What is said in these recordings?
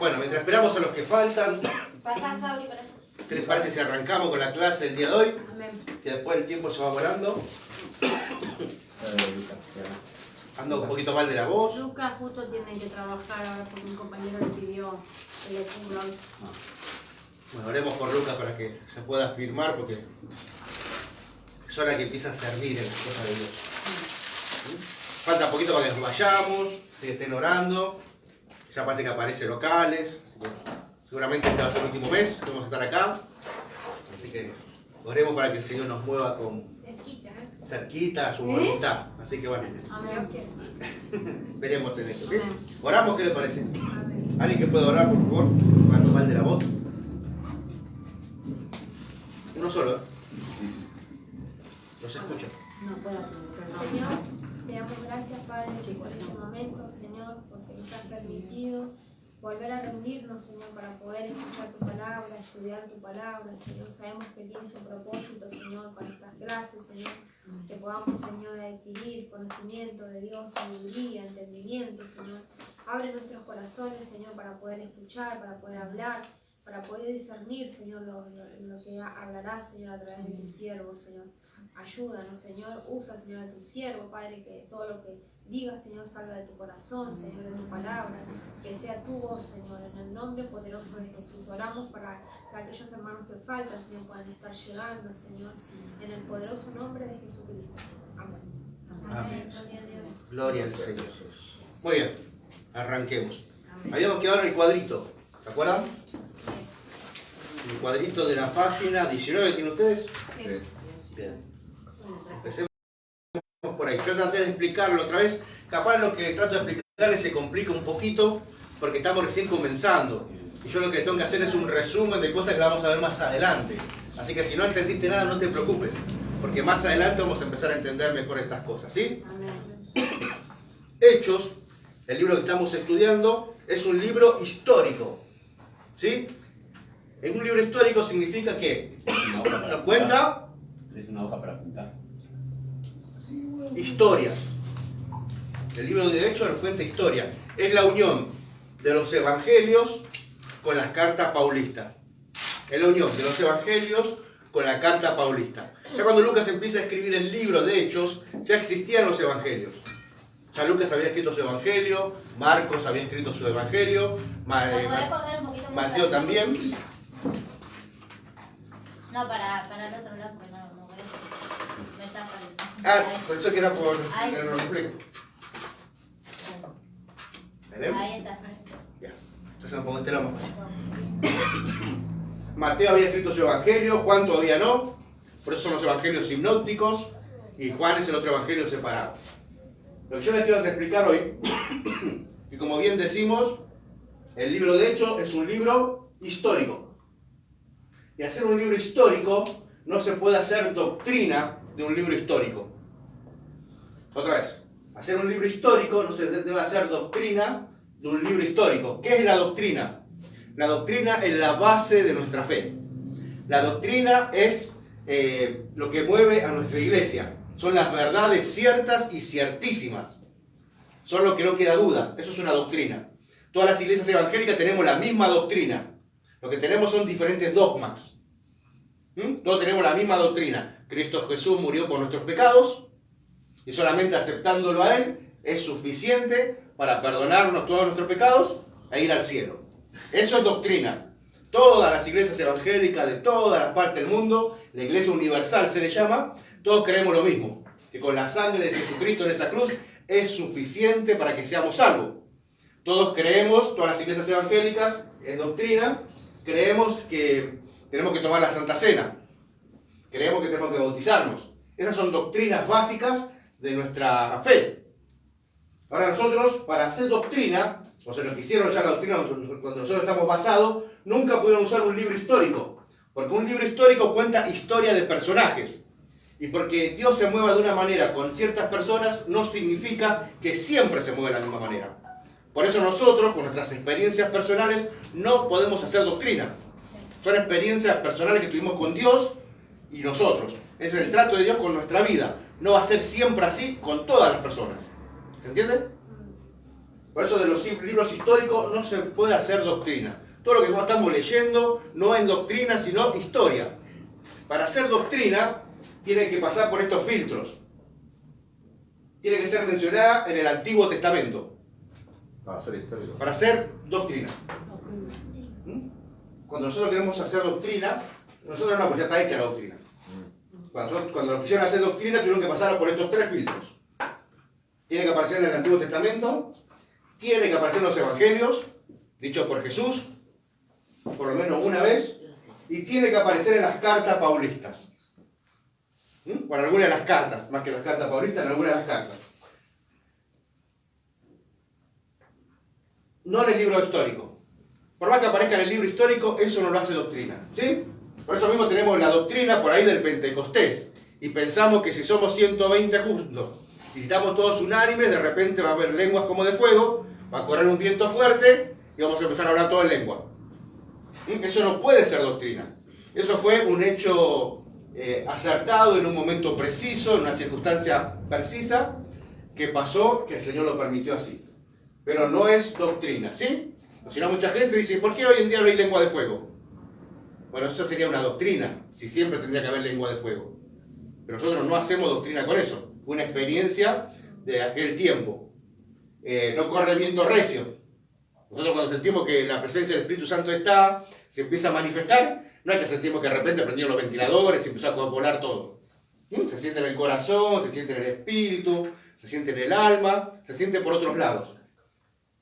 Bueno, mientras esperamos a los que faltan, Pasá, Fabri, para eso. ¿qué les parece si arrancamos con la clase del día de hoy? Amén. Que después el tiempo se va volando. Ando un poquito mal de la voz. Lucas justo tiene que trabajar ahora porque un compañero le pidió que le cubra hoy. Bueno, oremos por Lucas para que se pueda firmar porque es hora que empieza a servir en las cosas de Dios. Falta poquito para que nos vayamos, que estén orando. Ya parece que aparece locales. Así que seguramente este va a ser el último mes que vamos a estar acá. Así que oremos para que el Señor nos mueva con cerquita a su voluntad. Así que bueno, Amén. veremos en esto. ¿Sí? Amén. ¿Oramos? ¿Qué le parece? Amén. ¿Alguien que pueda orar, por favor? Cuando mal de la voz. Uno solo, ¿eh? No se escucha. No puedo. Señor, te damos gracias, Padre, por este momento, Señor, porque nos has permitido volver a reunirnos, Señor, para poder escuchar tu palabra, estudiar tu palabra, Señor. Sabemos que tienes un propósito, Señor, con estas clases, Señor, que podamos, Señor, adquirir conocimiento de Dios, sabiduría, entendimiento, Señor. Abre nuestros corazones, Señor, para poder escuchar, para poder hablar, para poder discernir, Señor, lo que hablarás, Señor, a través de tu siervo, Señor. Ayúdanos, Señor, usa, Señor, a tu siervo, Padre, que todo lo que digas, Señor, salga de tu corazón, Señor, de tu palabra, que sea tu voz, Señor, en el nombre poderoso de Jesús. Oramos para que aquellos hermanos que faltan, Señor, puedan estar llegando, Señor, en el poderoso nombre de Jesucristo. Amén. Amén. Gloria al Señor. Muy bien, arranquemos. Habíamos quedado en el cuadrito, ¿se acuerdan? El cuadrito de la página 19, ¿tienen ustedes? Bien. Empecemos por ahí. Yo traté de explicarlo otra vez. Capaz lo que trato de explicarles se complica un poquito porque estamos recién comenzando. Y yo lo que tengo que hacer es un resumen de cosas que vamos a ver más adelante. Así que si no entendiste nada, no te preocupes. Porque más adelante vamos a empezar a entender mejor estas cosas, ¿sí? Amén. Hechos, el libro que estamos estudiando, es un libro histórico. ¿Sí? En un libro histórico significa que nos cuenta Es una hoja para apuntar. historias. El libro de Hechos nos cuenta historia. Es la unión de los evangelios con las cartas paulistas. Es la unión de los evangelios con la carta paulista. Ya cuando Lucas empieza a escribir el libro de Hechos, ya existían los evangelios. Ya Lucas había escrito su evangelio, Marcos había escrito su evangelio, Mateo también. No, para el otro lado, pues no voy a me tapa el... Ah, por eso que era por Ahí. el reflejo. ¿Me ven? Ahí está, sí. Ya. Entonces me pongo este lado más fácil. Mateo había escrito su evangelio, Juan todavía no. Por eso son los evangelios sinópticos y Juan es el otro evangelio separado. Lo que yo les quiero explicar hoy, que como bien decimos, el libro de Hechos es un libro histórico. Y hacer un libro histórico no se puede hacer doctrina de un libro histórico. Otra vez, hacer un libro histórico no se debe hacer doctrina de un libro histórico. ¿Qué es la doctrina? La doctrina es la base de nuestra fe. La doctrina es lo que mueve a nuestra iglesia. Son las verdades ciertas y ciertísimas. Son lo que no queda duda. Eso es una doctrina. Todas las iglesias evangélicas tenemos la misma doctrina. Lo que tenemos son diferentes dogmas. Todos tenemos la misma doctrina. Cristo Jesús murió por nuestros pecados y solamente aceptándolo a Él es suficiente para perdonarnos todos nuestros pecados e ir al cielo. Eso es doctrina. Todas las iglesias evangélicas de todas las partes del mundo, la iglesia universal se le llama, todos creemos lo mismo, que con la sangre de Jesucristo en esa cruz es suficiente para que seamos salvos. Todos creemos, todas las iglesias evangélicas, es doctrina, creemos que tenemos que tomar la Santa Cena, creemos que tenemos que bautizarnos. Esas son doctrinas básicas de nuestra fe. Ahora nosotros, para hacer doctrina, o sea, lo que hicieron ya la doctrina cuando nosotros estamos basados, nunca pudieron usar un libro histórico, porque un libro histórico cuenta historia de personajes. Y porque Dios se mueva de una manera con ciertas personas, no significa que siempre se mueve de la misma manera. Por eso nosotros, con nuestras experiencias personales, no podemos hacer doctrina. Son experiencias personales que tuvimos con Dios y nosotros. Ese es el trato de Dios con nuestra vida. No va a ser siempre así con todas las personas. ¿Se entiende? Por eso de los libros históricos no se puede hacer doctrina. Todo lo que estamos leyendo no es doctrina, sino historia. Para hacer doctrina, tiene que pasar por estos filtros. Tiene que ser mencionada en el Antiguo Testamento. Para ser histórico. Para hacer doctrina. Cuando nosotros queremos hacer doctrina, nosotros no, pues ya está hecha la doctrina. Cuando nos quisieron hacer doctrina, tuvieron que pasar por estos tres filtros. Tiene que aparecer en el Antiguo Testamento, tiene que aparecer en los Evangelios, dicho por Jesús, por lo menos una vez, y tiene que aparecer en las cartas paulistas. O en alguna de las cartas, más que las cartas paulistas, en alguna de las cartas. No en el libro histórico. Por más que aparezca en el libro histórico, eso no lo hace doctrina. ¿Sí? Por eso mismo tenemos la doctrina por ahí del Pentecostés. Y pensamos que si somos 120 justos, y si estamos todos unánimes, de repente va a haber lenguas como de fuego, va a correr un viento fuerte, y vamos a empezar a hablar todo en lengua. Eso no puede ser doctrina. Eso fue un hecho acertado en un momento preciso, en una circunstancia precisa, que pasó, que el Señor lo permitió así. Pero no es doctrina, ¿sí? Si no, mucha gente dice, ¿por qué hoy en día no hay lengua de fuego? Bueno, eso sería una doctrina, si siempre tendría que haber lengua de fuego. Pero nosotros no hacemos doctrina con eso. Fue una experiencia de aquel tiempo. No corre viento recio. Nosotros cuando sentimos que la presencia del Espíritu Santo está, se empieza a manifestar, no es que sentimos que de repente prendieron los ventiladores y empezó a volar todo. Se siente en el corazón, se siente en el espíritu, se siente en el alma, se siente por otros lados.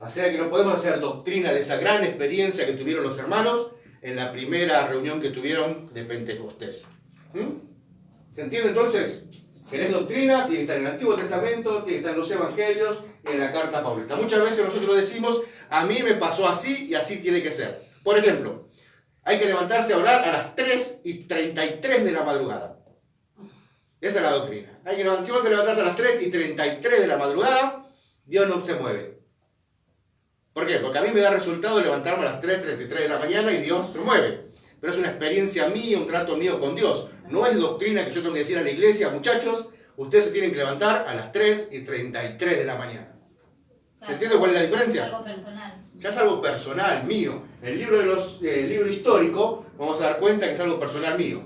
O sea que no podemos hacer doctrina de esa gran experiencia que tuvieron los hermanos en la primera reunión que tuvieron de Pentecostés. ¿Se entiende entonces? ¿Querés doctrina? Tiene que estar en el Antiguo Testamento, tiene que estar en los Evangelios y en la Carta Paulista. Muchas veces nosotros decimos, a mí me pasó así y así tiene que ser. Por ejemplo, hay que levantarse a orar a las 3:33 de la madrugada. Esa es la doctrina. Hay que levantarse a las 3:33 de la madrugada, Dios no se mueve. ¿Por qué? Porque a mí me da resultado levantarme a las 3:33 de la mañana y Dios se mueve. Pero es una experiencia mía, un trato mío con Dios. No es doctrina que yo tengo que decir a la iglesia, muchachos, ustedes se tienen que levantar a las 3:33 de la mañana. ¿Se entiende cuál es la diferencia? Algo personal. Ya es algo personal, mío. En el libro histórico vamos a dar cuenta que es algo personal mío.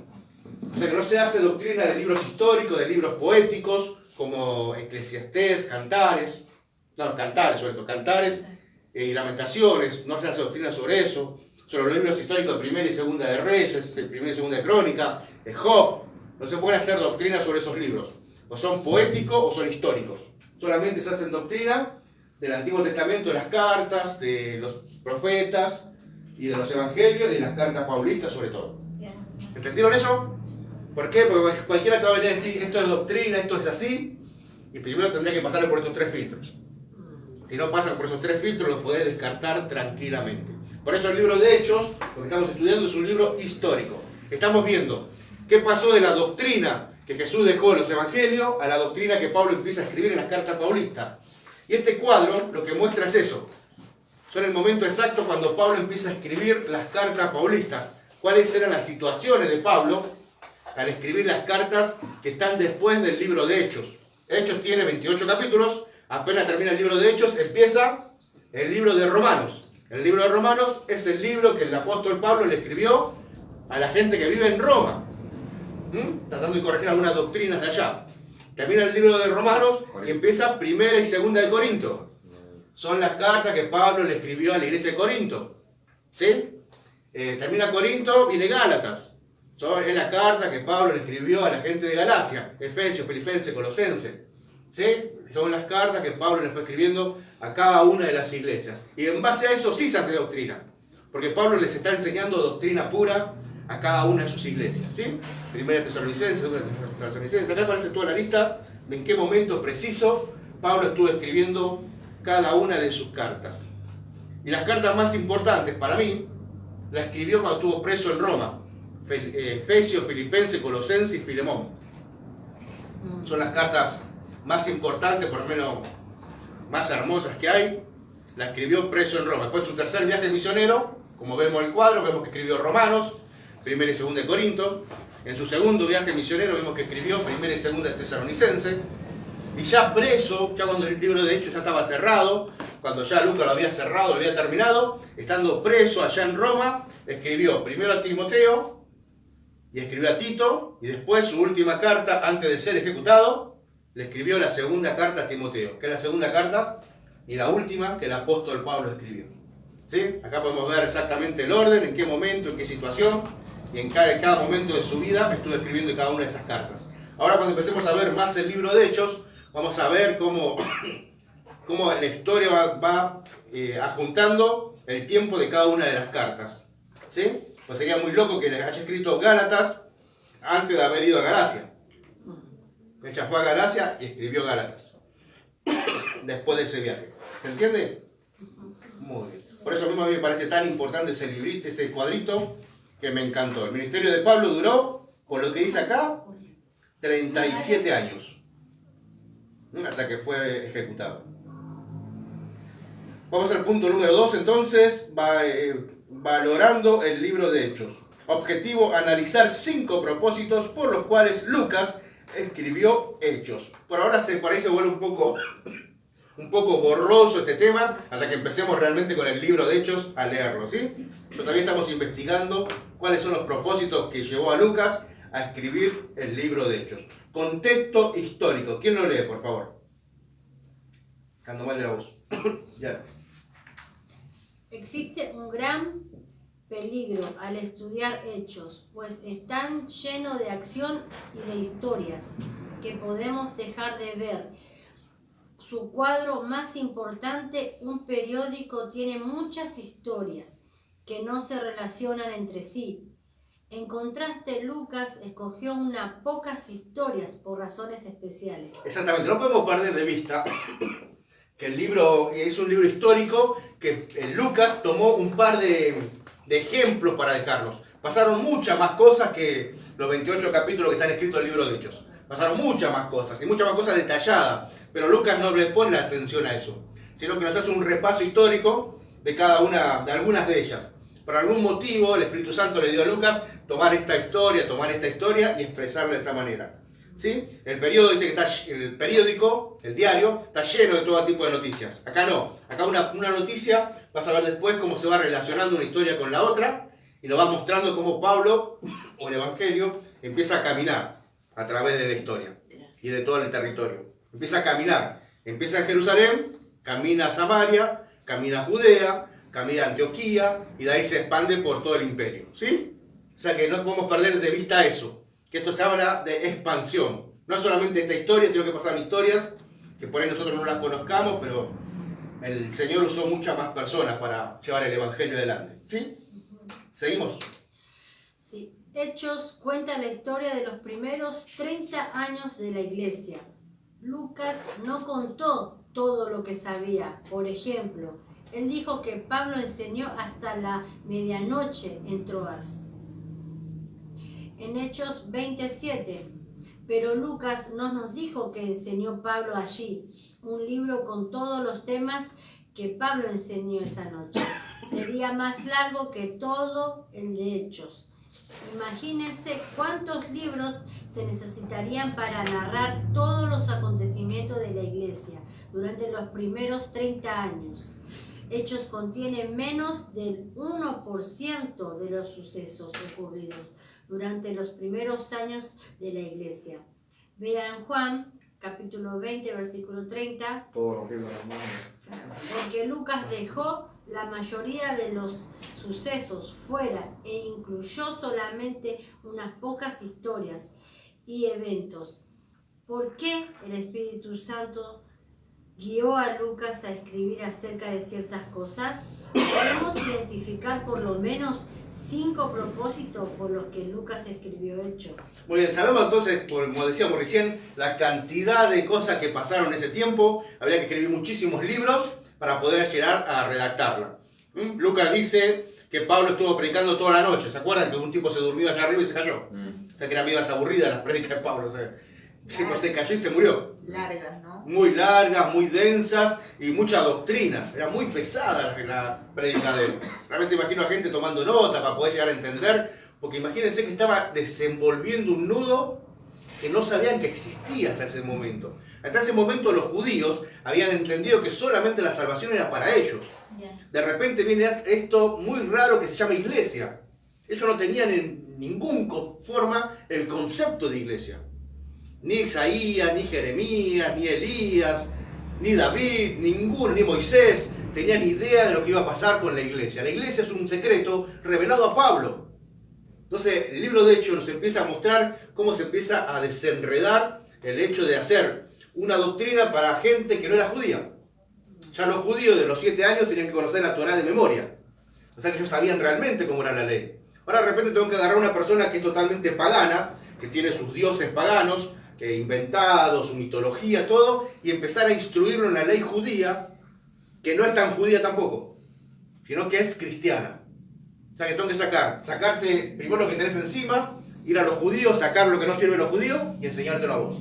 O sea que no se hace doctrina de libros históricos, de libros poéticos, como Eclesiastés, Cantares, sobre todo Cantares y Lamentaciones. No se hace doctrina sobre eso. Sobre los libros históricos de Primera y Segunda de Reyes, Primera y Segunda de Crónica, de Job. No se puede hacer doctrina sobre esos libros. O son poéticos o son históricos. Solamente se hacen doctrina del Antiguo Testamento, de las cartas, de los profetas y de los evangelios y de las cartas paulistas sobre todo. ¿Entendieron eso? ¿Por qué? Porque cualquiera te va a venir a decir esto es doctrina, esto es así, y primero tendría que pasar por estos tres filtros. Si no pasan por esos tres filtros, los podés descartar tranquilamente. Por eso el libro de Hechos, lo que estamos estudiando, es un libro histórico. Estamos viendo qué pasó de la doctrina que Jesús dejó en los evangelios a la doctrina que Pablo empieza a escribir en las cartas paulistas. Y este cuadro lo que muestra es eso. Son el momento exacto cuando Pablo empieza a escribir las cartas paulistas. ¿Cuáles eran las situaciones de Pablo al escribir las cartas que están después del libro de Hechos? Hechos tiene 28 capítulos. Apenas termina el libro de Hechos, empieza el libro de Romanos. El libro de Romanos es el libro que el apóstol Pablo le escribió a la gente que vive en Roma, tratando de corregir algunas doctrinas de allá. Termina el libro de Romanos y empieza Primera y Segunda de Corinto. Son las cartas que Pablo le escribió a la iglesia de Corinto. ¿Sí? Termina Corinto, viene Gálatas. Es la carta que Pablo le escribió a la gente de Galacia, Efesios, Filipenses, Colosenses. ¿Sí? Son las cartas que Pablo le fue escribiendo a cada una de las iglesias. Y en base a eso sí se hace doctrina. Porque Pablo les está enseñando doctrina pura a cada una de sus iglesias. ¿Sí? Primera Tesalonicenses, Segunda Tesalonicenses. Acá aparece toda la lista de en qué momento preciso Pablo estuvo escribiendo cada una de sus cartas. Y las cartas más importantes para mí la escribió cuando estuvo preso en Roma. Efesios, Filipenses, Colosenses y Filemón. Son las cartas más importantes, por lo menos más hermosas que hay. La escribió preso en Roma. Después de su tercer viaje misionero, como vemos en el cuadro, vemos que escribió Romanos, Primera y Segunda de Corinto. En su segundo viaje misionero vemos que escribió Primera y Segunda de Tesalonicenses. Y ya preso, ya cuando el libro de Hechos ya estaba cerrado, cuando ya Lucas lo había cerrado, lo había terminado, estando preso allá en Roma, escribió primero a Timoteo, y escribió a Tito, y después su última carta, antes de ser ejecutado, le escribió la segunda carta a Timoteo, que es la segunda carta y la última que el apóstol Pablo escribió. ¿Sí? Acá podemos ver exactamente el orden, en qué momento, en qué situación, y en cada momento de su vida estuvo escribiendo cada una de esas cartas. Ahora cuando empecemos a ver más el libro de Hechos, vamos a ver cómo la historia va adjuntando el tiempo de cada una de las cartas. ¿Sí? Pues sería muy loco que les haya escrito Gálatas antes de haber ido a Galacia. Ella fue a Galacia y escribió Gálatas después de ese viaje. ¿Se entiende? Muy bien. Por eso mismo a mí me parece tan importante ese librito, ese cuadrito, que me encantó. El ministerio de Pablo duró, por lo que dice acá, 37 años. Hasta que fue ejecutado. Vamos al punto número 2 entonces, valorando el libro de Hechos. Objetivo, analizar 5 propósitos por los cuales Lucas escribió Hechos. Por ahora por ahí se vuelve un poco borroso este tema, hasta que empecemos realmente con el libro de Hechos a leerlo, ¿sí? Pero todavía estamos investigando cuáles son los propósitos que llevó a Lucas a escribir el libro de Hechos. Contexto histórico. ¿Quién lo lee, por favor? Cando mal de la voz. Ya. Existe un gran peligro al estudiar Hechos, pues están llenos de acción y de historias que podemos dejar de ver. Su cuadro más importante, un periódico, tiene muchas historias que no se relacionan entre sí. En contraste, Lucas escogió unas pocas historias por razones especiales. Exactamente, no podemos perder de vista que el libro es un libro histórico, que Lucas tomó un par de ejemplos para dejarnos. Pasaron muchas más cosas que los 28 capítulos que están escritos en el libro de Hechos. Pasaron muchas más cosas, y muchas más cosas detalladas, pero Lucas no le pone la atención a eso, sino que nos hace un repaso histórico de cada una, de algunas de ellas. Por algún motivo el Espíritu Santo le dio a Lucas tomar esta historia y expresarla de esa manera. ¿Sí? El periódico, el diario, está lleno de todo tipo de noticias. Acá no, acá una noticia, vas a ver después cómo se va relacionando una historia con la otra, y nos va mostrando cómo Pablo, o el Evangelio, empieza a caminar a través de la historia y de todo el territorio. Empieza a caminar, empieza en Jerusalén, camina a Samaria, camina a Judea, camina a Antioquía, y de ahí se expande por todo el imperio. ¿Sí? O sea que no podemos perder de vista eso, que esto se habla de expansión. No solamente esta historia, sino que pasaron historias que por ahí nosotros no las conozcamos, pero el Señor usó muchas más personas para llevar el Evangelio adelante. ¿Sí? ¿Seguimos? Sí. Hechos cuenta la historia de los primeros 30 años de la iglesia. Lucas no contó todo lo que sabía. Por ejemplo, él dijo que Pablo enseñó hasta la medianoche en Troas. En Hechos 27, pero Lucas no nos dijo que enseñó Pablo allí, un libro con todos los temas que Pablo enseñó esa noche. Sería más largo que todo el de Hechos. Imagínense cuántos libros se necesitarían para narrar todos los acontecimientos de la iglesia durante los primeros 30 años. Hechos contiene menos del 1% de los sucesos ocurridos durante los primeros años de la iglesia. Vean Juan, capítulo 20, versículo 30. Porque Lucas dejó la mayoría de los sucesos fuera e incluyó solamente unas pocas historias y eventos. ¿Por qué el Espíritu Santo guió a Lucas a escribir acerca de ciertas cosas? Podemos identificar por lo menos 5 propósitos por los que Lucas escribió Hechos. Muy bien, sabemos entonces, como decíamos recién, la cantidad de cosas que pasaron en ese tiempo. Había que escribir muchísimos libros para poder llegar a redactarla. Lucas dice que Pablo estuvo predicando toda la noche. ¿Se acuerdan que un tipo se durmió allá arriba y se cayó? O sea que eran medias aburridas las prédicas de Pablo. O sea, se cayó y se murió. Largas, ¿no? Muy largas, muy densas y mucha doctrina. Era muy pesada la prédica de él. Realmente imagino a gente tomando nota para poder llegar a entender, porque imagínense que estaba desenvolviendo un nudo que no sabían que existía hasta ese momento. Hasta ese momento los judíos habían entendido que solamente la salvación era para ellos. De repente viene esto muy raro que se llama iglesia. Ellos no tenían en ninguna forma el concepto de iglesia. Ni Isaías, ni Jeremías, ni Elías, ni David, ninguno, ni Moisés tenían idea de lo que iba a pasar con la iglesia. La iglesia es un secreto revelado a Pablo. Entonces, el libro de Hechos nos empieza a mostrar cómo se empieza a desenredar el hecho de hacer una doctrina para gente que no era judía. Ya los judíos de los 7 años tenían que conocer la Torá de memoria. O sea que ellos sabían realmente cómo era la ley. Ahora de repente tengo que agarrar a una persona que es totalmente pagana, que tiene sus dioses paganos, inventados, su mitología, todo, y empezar a instruirlo en la ley judía, que no es tan judía tampoco, sino que es cristiana. O sea que tengo que sacarte primero lo que tenés encima, ir a los judíos, sacar lo que no sirve a los judíos y enseñártelo a vos.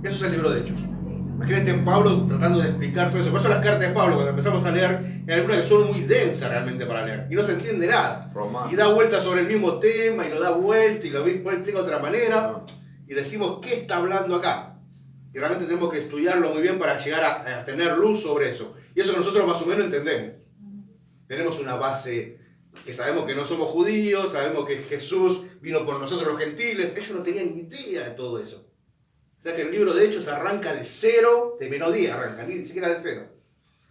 Eso es el libro de Hechos. Imagínate en Pablo tratando de explicar todo eso. Por eso las cartas de Pablo, cuando empezamos a leer, hay algunas que son muy densas realmente para leer. Y no se entiende nada. Romano. Y da vuelta sobre el mismo tema, y lo da vuelta, y lo explica de otra manera. Y decimos, ¿qué está hablando acá? Y realmente tenemos que estudiarlo muy bien para llegar a tener luz sobre eso. Y eso que nosotros más o menos entendemos. Tenemos una base que sabemos que no somos judíos, sabemos que Jesús vino por nosotros los gentiles. Ellos no tenían ni idea de todo eso. O sea que el libro de Hechos arranca de cero, de melodía arranca, ni siquiera de cero.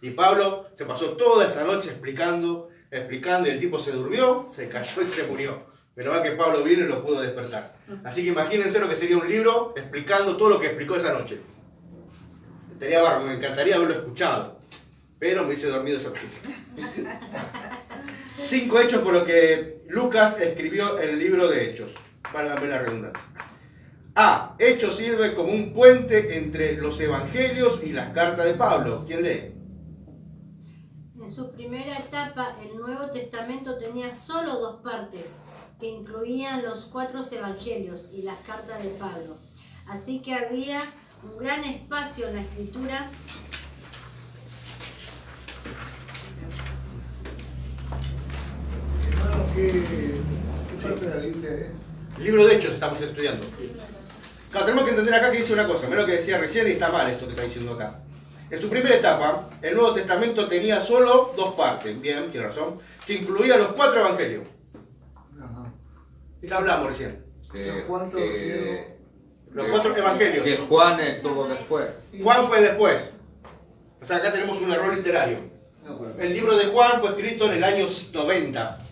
Y Pablo se pasó toda esa noche explicando, y el tipo se durmió, se cayó y se murió. Pero va que Pablo vino y lo pudo despertar. Así que imagínense lo que sería un libro explicando todo lo que explicó esa noche. Estaría barro, me encantaría haberlo escuchado. Pero me hice dormido yo. 5 hechos por los que Lucas escribió el libro de Hechos. Válgame la redundancia. A. Hechos sirve como un puente entre los evangelios y las cartas de Pablo. ¿Quién lee? En su primera etapa, el Nuevo Testamento tenía solo 2 partes, que incluían los 4 evangelios y las cartas de Pablo. Así que había un gran espacio en la escritura Hermano, ¿qué parte de la Biblia es? El libro de Hechos estamos estudiando. Claro, tenemos que entender acá que dice una cosa. Mirá lo que decía recién y está mal esto que está diciendo acá. En su primera etapa, el Nuevo Testamento tenía solo 2 partes. Bien, tiene razón. Que incluía los 4 evangelios. Ajá. ¿Qué hablamos recién? ¿Cuántos Los 4 evangelios. Que Juan estuvo después. Juan fue después. O sea, acá tenemos un error literario. El libro de Juan fue escrito en el año 90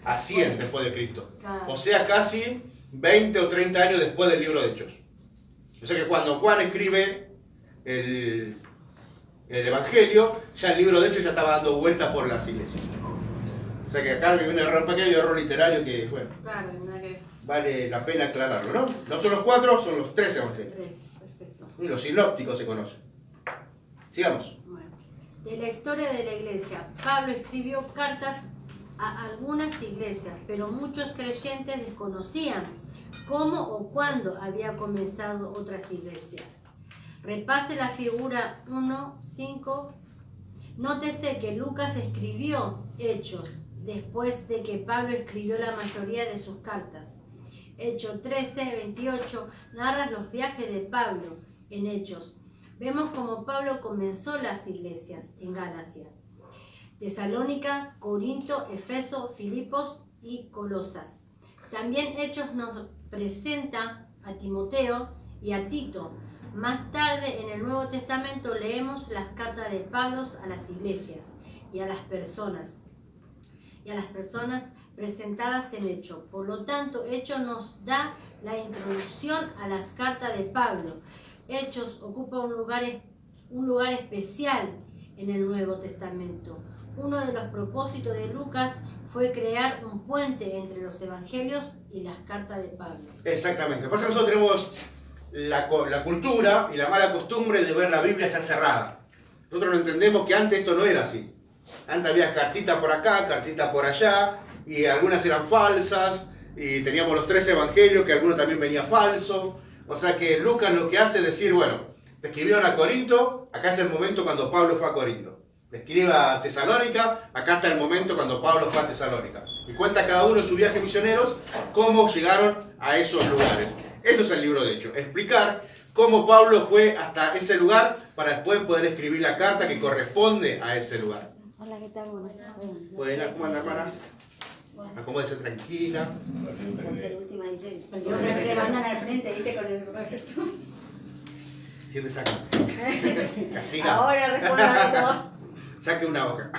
a 100 después de Cristo. O sea, casi 20 o 30 años después del libro de Hechos. O sea que cuando Juan escribe el Evangelio, ya el libro de Hechos ya estaba dando vueltas por las iglesias. O sea que acá hay un pequeño error literario que, bueno, Claro, nada que ver. vale la pena aclararlo, ¿no? No son los 4, son los 3 evangelios. 3, perfecto. Y los sinópticos se conocen. Sigamos. Bueno. De la historia de la iglesia, Pablo escribió cartas a algunas iglesias, pero muchos creyentes desconocían cómo o cuándo había comenzado otras iglesias. Repase la figura 1:5. Nótese que Lucas escribió Hechos después de que Pablo escribió la mayoría de sus cartas. Hechos 13:28 narra los viajes de Pablo en Hechos. Vemos cómo Pablo comenzó las iglesias en Galacia, Tesalónica, Corinto, Efeso, Filipos y Colosas. También Hechos nos presenta a Timoteo y a Tito. Más tarde en el Nuevo Testamento leemos las cartas de Pablo a las iglesias y a las personas presentadas en Hechos. Por lo tanto, Hechos nos da la introducción a las cartas de Pablo. Hechos ocupa un lugar especial en el Nuevo Testamento. Uno de los propósitos de Lucas fue crear un puente entre los evangelios y las cartas de Pablo. Exactamente. Pasa que nosotros tenemos la cultura y la mala costumbre de ver la Biblia ya cerrada. Nosotros no entendemos que antes esto no era así. Antes había cartitas por acá, cartitas por allá, y algunas eran falsas, y teníamos los 3 evangelios, que algunos también venía falso. O sea que Lucas lo que hace es decir, bueno, te escribieron a Corinto, acá es el momento cuando Pablo fue a Corinto. Le escribe a Tesalónica, acá está el momento cuando Pablo fue a Tesalónica. Y cuenta cada uno en su viaje misioneros cómo llegaron a esos lugares. Eso es el libro de Hechos. Explicar cómo Pablo fue hasta ese lugar para después poder escribir la carta que corresponde a ese lugar. Hola, ¿qué tal? Buenas tardes. Buena, ¿cómo anda, hermana? Acomódese tranquila. Por ser última, dice. Porque vos que mandan al frente, ¿viste? Con el Jesús. Siéntese acá. Castiga. Ahora responda todo. Saque una hoja.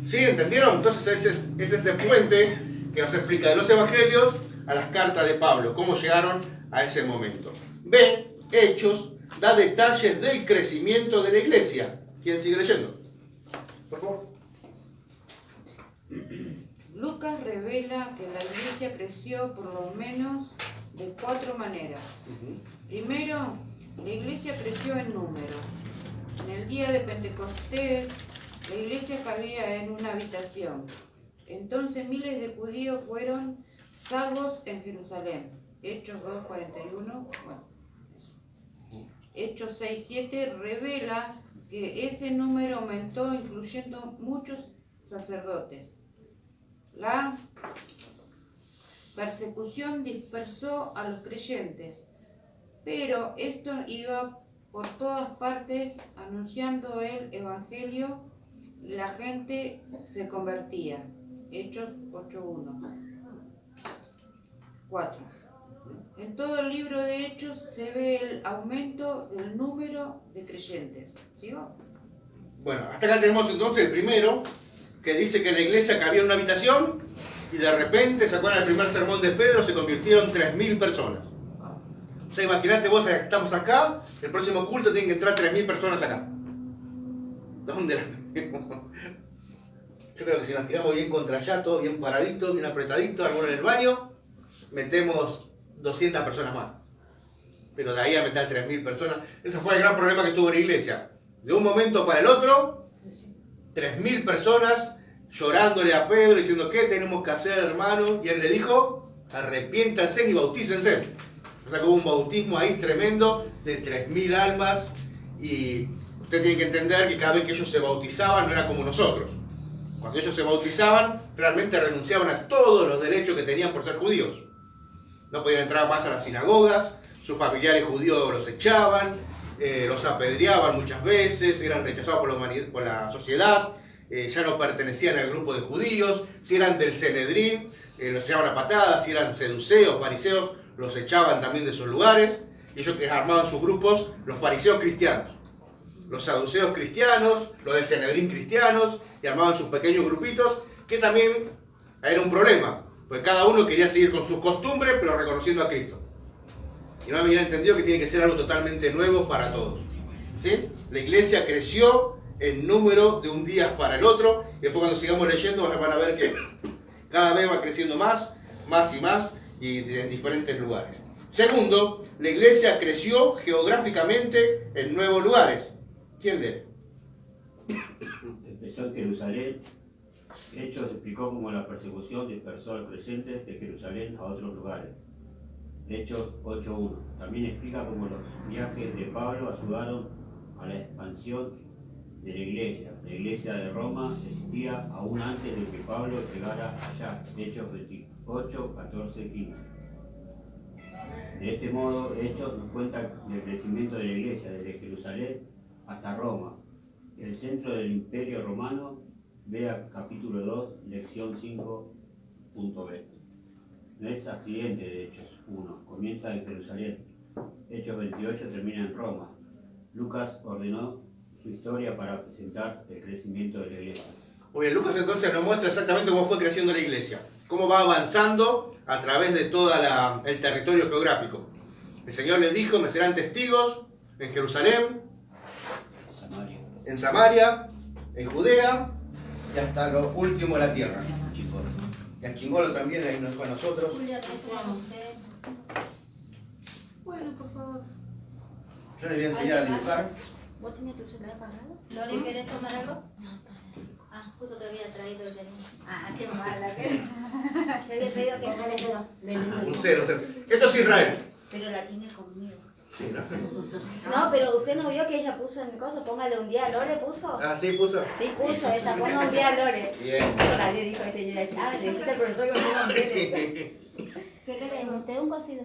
¿Sí? ¿Entendieron? Entonces ese es ese puente que nos explica de los evangelios a las cartas de Pablo, cómo llegaron a ese momento. B, Hechos, da detalles del crecimiento de la iglesia. ¿Quién sigue leyendo? Por favor. Lucas revela que la iglesia creció por lo menos de 4 maneras. Primero, la iglesia creció en número. En el día de Pentecostés, la iglesia cabía en una habitación. Entonces miles de judíos fueron salvos en Jerusalén. Hechos 2:41. Bueno. Hechos 6:7 revela que ese número aumentó incluyendo muchos sacerdotes. La persecución dispersó a los creyentes, pero esto iba por todas partes anunciando el evangelio y la gente se convertía. Hechos 8:1. 4. En todo el libro de Hechos se ve el aumento del número de creyentes. ¿Sigo? Bueno, hasta acá tenemos entonces el primero, que dice que la iglesia cabía en una habitación y de repente, ¿se acuerdan del primer sermón de Pedro? Se convirtieron 3.000 personas. O sea, imagínate vos, estamos acá, el próximo culto tienen que entrar 3.000 personas acá. ¿Dónde las metemos? Yo creo que si nos tiramos bien contra allá, todo bien paradito, bien apretadito, alguno en el baño, metemos 200 personas más. Pero de ahí a meter 3.000 personas, ese fue el gran problema que tuvo la iglesia. De un momento para el otro, 3.000 personas llorándole a Pedro, diciendo, ¿qué tenemos que hacer, hermano? Y él le dijo, arrepiéntanse y bautícense. O sea que hubo un bautismo ahí tremendo de 3.000 almas, y usted tiene que entender que cada vez que ellos se bautizaban no era como nosotros. Cuando ellos se bautizaban, realmente renunciaban a todos los derechos que tenían por ser judíos. No podían entrar más a las sinagogas, sus familiares judíos los echaban, los apedreaban muchas veces, eran rechazados por la sociedad, ya no pertenecían al grupo de judíos, si eran del Senedrín, los echaban a patadas, si eran seduceos, fariseos, los echaban también de sus lugares, y ellos armaban sus grupos, los fariseos cristianos, los saduceos cristianos, los del Senedrín cristianos, y armaban sus pequeños grupitos, que también era un problema, porque cada uno quería seguir con sus costumbres, pero reconociendo a Cristo. Y no habían entendido que tiene que ser algo totalmente nuevo para todos. ¿Sí? La iglesia creció en número de un día para el otro, y después cuando sigamos leyendo van a ver que cada vez va creciendo más y más, y en diferentes lugares. Segundo, la iglesia creció geográficamente en nuevos lugares. ¿Quién lee? Empezó en Jerusalén. Hechos explicó cómo la persecución dispersó a los creyentes de Jerusalén a otros lugares. Hechos 8:1. También explica cómo los viajes de Pablo ayudaron a la expansión de la iglesia. La iglesia de Roma existía aún antes de que Pablo llegara allá. Hechos 28, 14, 15. De este modo, Hechos nos cuenta del crecimiento de la iglesia desde Jerusalén hasta Roma, el centro del imperio romano. Vea capítulo 2, lección 5.b. No es accidente de Hechos 1, comienza en Jerusalén. Hechos 28 termina en Roma. Lucas ordenó su historia para presentar el crecimiento de la iglesia. Muy bien, Lucas entonces nos muestra exactamente cómo fue creciendo la iglesia, cómo va avanzando a través de todo el territorio geográfico. El Señor les dijo, me serán testigos en Jerusalén, Samaria. en Samaria, en Judea y hasta lo último de la tierra. Chicos. Y en Chingolo también, ahí nos fue a nosotros. Julia, ¿qué hacemos usted? Bueno, por favor. Yo les voy a enseñar a dibujar. ¿Vos tenés tu celular apagado? Lore, ¿querés tomar algo? Ah, justo te había traído el teléfono. Ah, qué mala, qué. Te había pedido que no le digo. Un cero. Esto es Israel. Pero la tiene conmigo. Sí, ¿no? No, pero usted no vio que ella puso en mi cosa, póngale un día a Lore, puso. Ah, sí, puso. Sí, puso, ella ponga un día a Lore. Bien. Nadie dijo este, yo le decía, le dijiste al profesor que me ponga un día. ¿Qué querés? Te doy un cocido.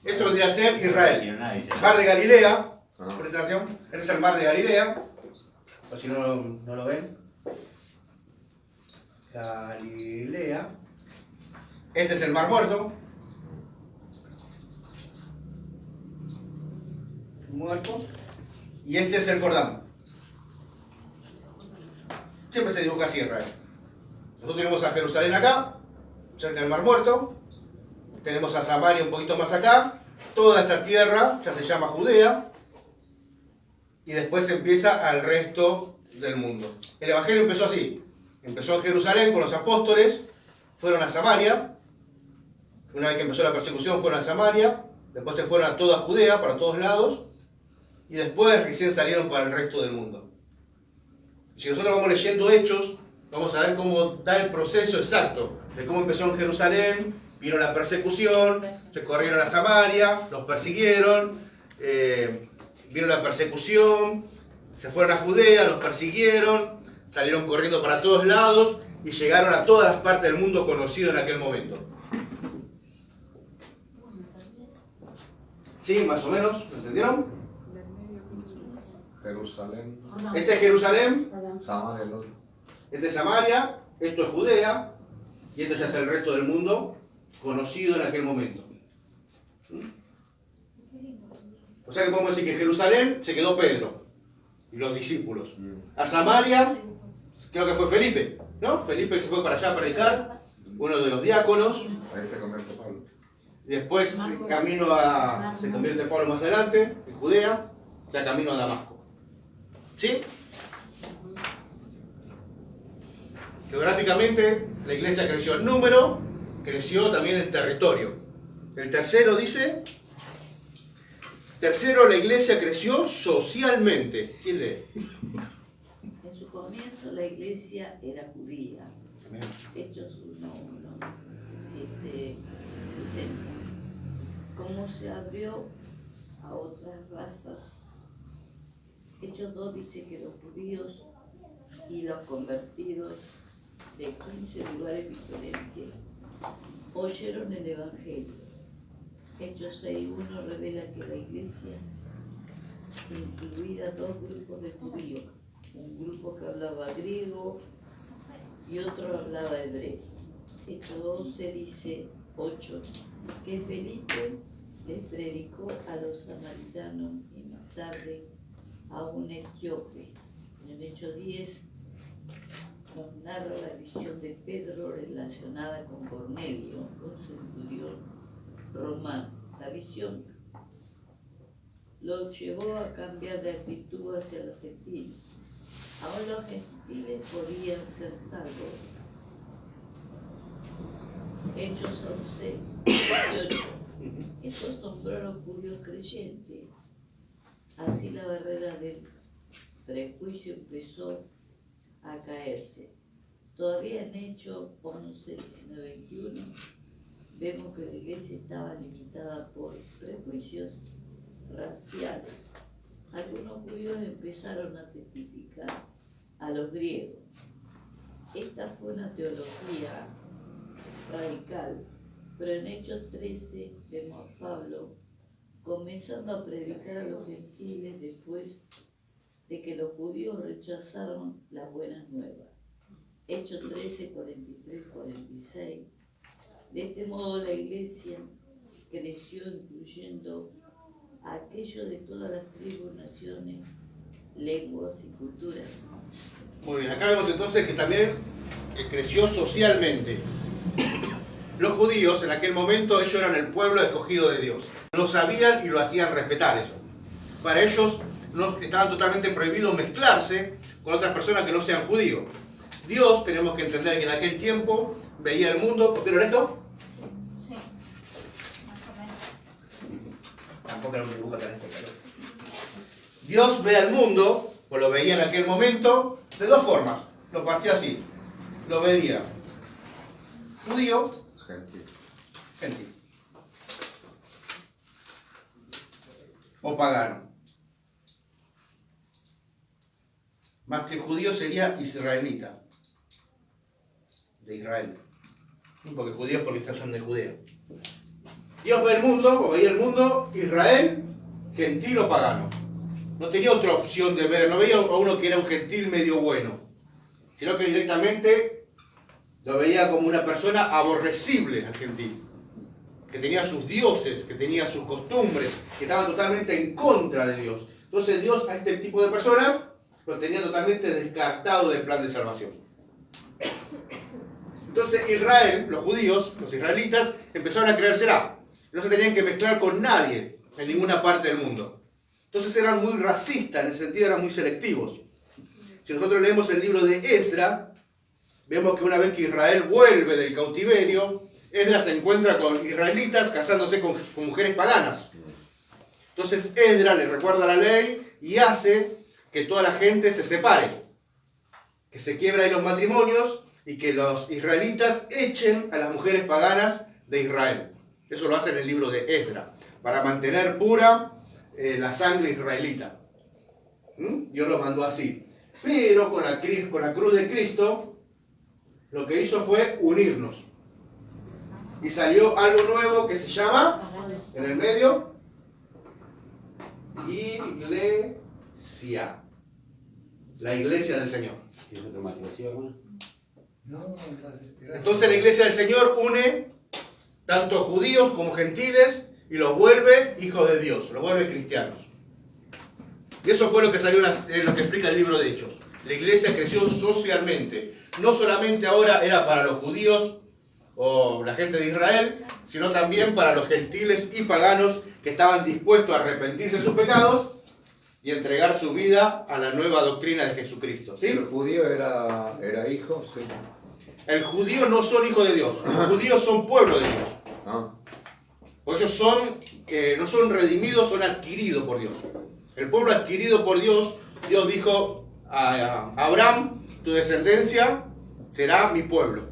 Esto vendría a ser Israel. Mar de Galilea. Presta atención. Este es el mar de Galilea. Por si no lo ven. Galilea. Este es el mar muerto. Muerto. Y este es el Jordán. Siempre se dibuja así Israel. Nosotros tenemos a Jerusalén acá, cerca del mar muerto. Tenemos a Samaria un poquito más acá. Toda esta tierra ya se llama Judea. Y después empieza al resto del mundo. El Evangelio empezó así. Empezó en Jerusalén con los apóstoles. Fueron a Samaria. Una vez que empezó la persecución fueron a Samaria. Después se fueron a toda Judea, para todos lados. Y después recién salieron para el resto del mundo. Y si nosotros vamos leyendo Hechos, vamos a ver cómo da el proceso exacto. De cómo empezó en Jerusalén, vino la persecución, se corrieron a Samaria, los persiguieron, vino la persecución, se fueron a Judea, los persiguieron, salieron corriendo para todos lados y llegaron a todas las partes del mundo conocido en aquel momento. ¿Sí? Más o menos, ¿lo entendieron? Jerusalén, Este es Jerusalén, Samaria, el otro. este es Samaria, esto es Judea y esto ya es el resto del mundo conocido en aquel momento. O sea que podemos decir que en Jerusalén se quedó Pedro y los discípulos. A Samaria, creo que fue Felipe, ¿no? Felipe se fue para allá a predicar, uno de los diáconos. Ahí se convierte Pablo. Después camino a... se convierte Pablo más adelante, en Judea, ya camino a Damasco. ¿Sí? Geográficamente, la iglesia creció en número, creció también en territorio. El tercero dice... Tercero, la iglesia creció socialmente. ¿Quién lee? En su comienzo la iglesia era judía. Hechos 1:1, 7, 60. Cómo se abrió a otras razas. Hechos 2 dice que los judíos y los convertidos de 15 lugares diferentes oyeron el Evangelio. Hechos 6:1 revela que la iglesia incluía dos grupos de judíos, un grupo que hablaba griego y otro hablaba hebreo. Hechos 12 dice 8 que Felipe les predicó a los samaritanos y más tarde a un etíope. En Hechos 10 nos narra la visión de Pedro relacionada con Cornelio, un centurión romano. La visión lo llevó a cambiar de actitud hacia los gentiles. Ahora los gentiles podían ser salvos. Hechos 11, 18. Esto asombró a los judíos creyentes. Así la barrera del prejuicio empezó a caerse. Todavía en Hechos 11, 19, 21 vemos que la iglesia estaba limitada por prejuicios raciales. Algunos judíos empezaron a testificar a los griegos. Esta fue una teología radical, pero en Hechos 13 vemos a Pablo comenzando a predicar a los gentiles después de que los judíos rechazaron las buenas nuevas. Hechos 13, 43, 46. De este modo la iglesia creció incluyendo a aquellos de todas las tribus, naciones, lenguas y culturas. Muy bien, acá vemos entonces que también creció socialmente. Los judíos en aquel momento, ellos eran el pueblo escogido de Dios. Lo sabían y lo hacían respetar eso. Para ellos no estaban totalmente prohibidos mezclarse con otras personas que no sean judíos. Dios, tenemos que entender que en aquel tiempo veía el mundo. ¿Vieron esto? Sí, más o menos. Tampoco era un dibujo tan espectacular. Dios ve al mundo, o lo veía en aquel momento, de dos formas. Lo partía así. Lo veía judío, gentil. O pagano. Más que judío sería israelita. De Israel. porque judíos porque son de Judea. Dios ve el mundo, o veía el mundo, Israel, gentil o pagano. No tenía otra opción de ver, no veía a uno que era un gentil medio bueno, sino que directamente lo veía como una persona aborrecible al gentil, que tenía sus dioses, que tenía sus costumbres, que estaban totalmente en contra de Dios. Entonces Dios a este tipo de personas lo tenía totalmente descartado del plan de salvación. Entonces Israel, los judíos, los israelitas, empezaron a creérsela. No se tenían que mezclar con nadie en ninguna parte del mundo. Entonces eran muy racistas, en ese sentido eran muy selectivos. Si nosotros leemos el libro de Esdras, vemos que una vez que Israel vuelve del cautiverio, Esdras se encuentra con israelitas casándose con mujeres paganas. Entonces Esdras le recuerda la ley y hace que toda la gente se separe, que se quiebra ahí los matrimonios y que los israelitas echen a las mujeres paganas de Israel. Eso lo hace en el libro de Esdras, para mantener pura la sangre israelita. Dios lo mandó así. Pero con la cruz de Cristo, lo que hizo fue unirnos. Y salió algo nuevo que se llama, en el medio, Iglesia. La iglesia del Señor. Entonces la iglesia del Señor une tanto judíos como gentiles y los vuelve hijos de Dios, los vuelve cristianos. Y eso fue lo que salió en lo que explica el libro de Hechos. La iglesia creció socialmente. No solamente ahora era para los judíos o la gente de Israel, sino también para los gentiles y paganos que estaban dispuestos a arrepentirse de sus pecados y entregar su vida a la nueva doctrina de Jesucristo. ¿Sí? ¿El judío era hijo? Sí. El judío no son hijos de Dios, los judíos son pueblo de Dios. Porque ellos no son redimidos, son adquiridos por Dios. El pueblo adquirido por Dios, Dios dijo a Abraham, tu descendencia será mi pueblo.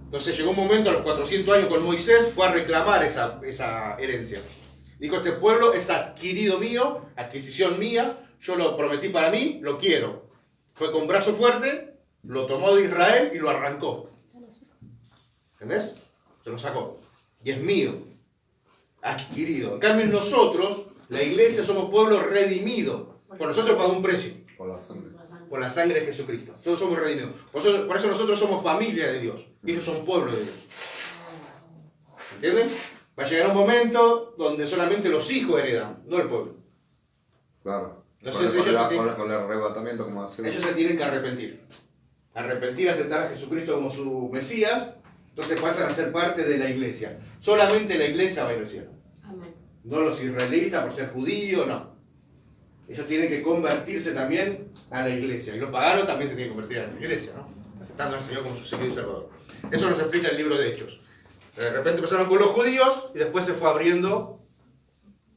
Entonces llegó un momento a los 400 años con Moisés, fue a reclamar esa herencia. Dijo, este pueblo es adquirido mío, adquisición mía, yo lo prometí para mí, lo quiero. Fue con brazo fuerte, lo tomó de Israel y lo arrancó. ¿Entendés? Se lo sacó. Y es mío, adquirido. En cambio nosotros, la iglesia, somos pueblo redimido. Por nosotros pagó un precio. Por la sangre. Por la sangre de Jesucristo. Nosotros somos redimidos. Por eso nosotros somos familia de Dios. Y ellos son pueblo de Dios. ¿Entienden? Va a llegar un momento donde solamente los hijos heredan, no el pueblo. Claro. Entonces Con el arrebatamiento, como decimos. Ellos se tienen que arrepentir. Aceptar a Jesucristo como su Mesías, entonces pasan a ser parte de la iglesia. Solamente la iglesia va a ir al cielo. Amén. No los israelitas por ser judíos, no. Ellos tienen que convertirse también a la iglesia. Y los paganos también se tienen que convertir a la iglesia, ¿no? Aceptando al Señor como su Señor y Salvador. Eso nos explica el libro de Hechos. De repente empezaron con los judíos y después se fue abriendo,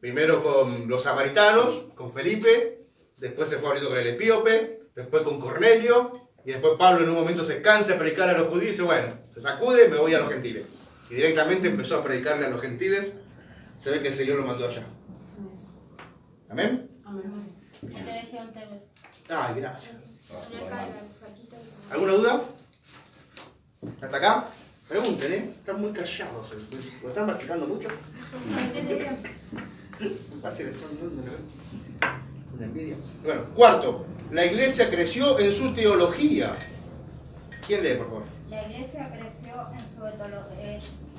primero con los samaritanos, con Felipe, después se fue abriendo con el etíope, después con Cornelio, y después Pablo en un momento se cansa de predicar a los judíos y dice, bueno, se sacude, me voy a los gentiles. Y directamente empezó a predicarle a los gentiles, se ve que el Señor lo mandó allá. ¿Amén? Amén. Ay, gracias. ¿Alguna duda? ¿Hasta acá? Pregunten, están muy callados. ¿Lo están masticando mucho? Parece que están dando una envidia. Bueno, cuarto, la iglesia creció en su teología. ¿Quién lee, por favor? La iglesia creció en su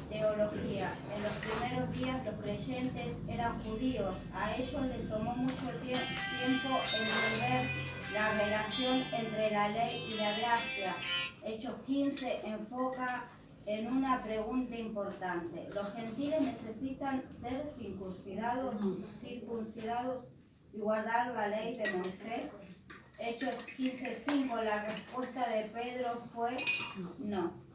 teología. En los primeros días los creyentes eran judíos. A ellos les tomó mucho tiempo entender la relación entre la ley y la gracia. Hechos 15 enfoca en una pregunta importante. ¿Los gentiles necesitan ser circuncidados y guardar la ley de Moisés? Hechos 15:5, la respuesta de Pedro fue no.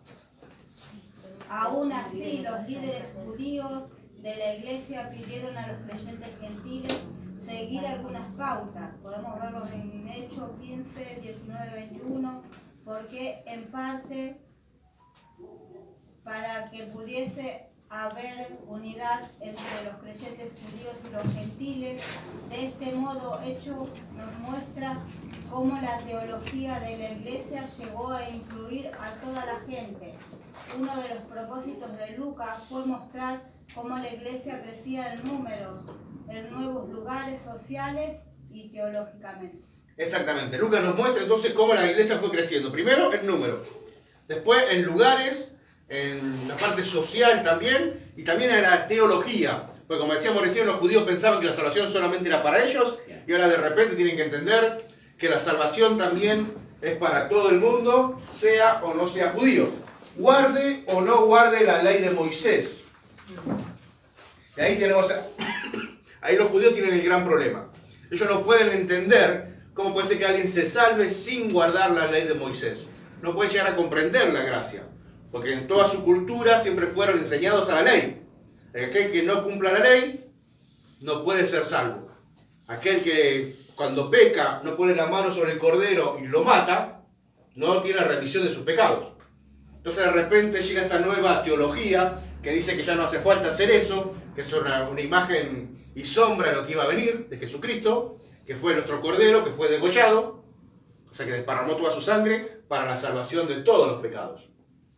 Aún así, los líderes judíos de la iglesia pidieron a los creyentes gentiles seguir algunas pautas. Podemos verlos en Hechos 15, 19, 21, porque en parte para que pudiese haber unidad entre los creyentes judíos y los gentiles. De este modo, Hechos nos muestra cómo la teología de la Iglesia llegó a incluir a toda la gente. Uno de los propósitos de Lucas fue mostrar cómo la Iglesia crecía en números, en nuevos lugares sociales y teológicamente. Exactamente. Lucas nos muestra entonces cómo la iglesia fue creciendo. Primero en número, después en lugares, en la parte social también, y también en la teología. Porque como decíamos recién, los judíos pensaban que la salvación solamente era para ellos, y ahora de repente tienen que entender que la salvación también es para todo el mundo, sea o no sea judío. Guarde o no guarde la ley de Moisés. Y ahí tenemos, ahí los judíos tienen el gran problema. Ellos no pueden entender cómo puede ser que alguien se salve sin guardar la ley de Moisés. No pueden llegar a comprender la gracia. Porque en toda su cultura siempre fueron enseñados a la ley. Aquel que no cumpla la ley no puede ser salvo. Aquel que cuando peca no pone la mano sobre el cordero y lo mata, no tiene remisión de sus pecados. Entonces de repente llega esta nueva teología que dice que ya no hace falta hacer eso, que es una imagen y sombra de lo que iba a venir de Jesucristo, que fue nuestro cordero, que fue degollado, o sea que desparramó toda su sangre para la salvación de todos los pecados.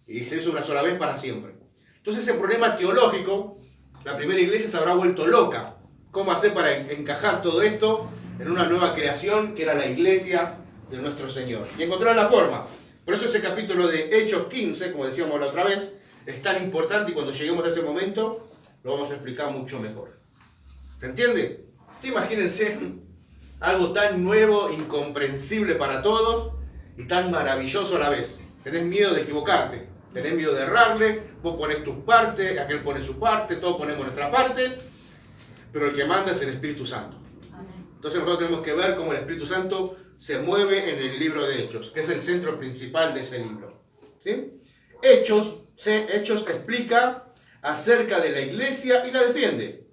Y dice eso una sola vez para siempre. Entonces ese problema teológico, la primera iglesia se habrá vuelto loca. ¿Cómo hacer para encajar todo esto en una nueva creación que era la iglesia de nuestro Señor? Y encontraron la forma. Por eso ese capítulo de Hechos 15, como decíamos la otra vez, es tan importante y cuando lleguemos a ese momento lo vamos a explicar mucho mejor. ¿Se entiende? Sí, imagínense algo tan nuevo, incomprensible para todos y tan maravilloso a la vez. Tenés miedo de equivocarte, tenés miedo de errarle, vos ponés tu parte, aquel pone su parte, todos ponemos nuestra parte, pero el que manda es el Espíritu Santo. Entonces nosotros tenemos que ver cómo el Espíritu Santo se mueve en el libro de Hechos, que es el centro principal de ese libro. ¿Sí? Hechos explica acerca de la iglesia y la defiende.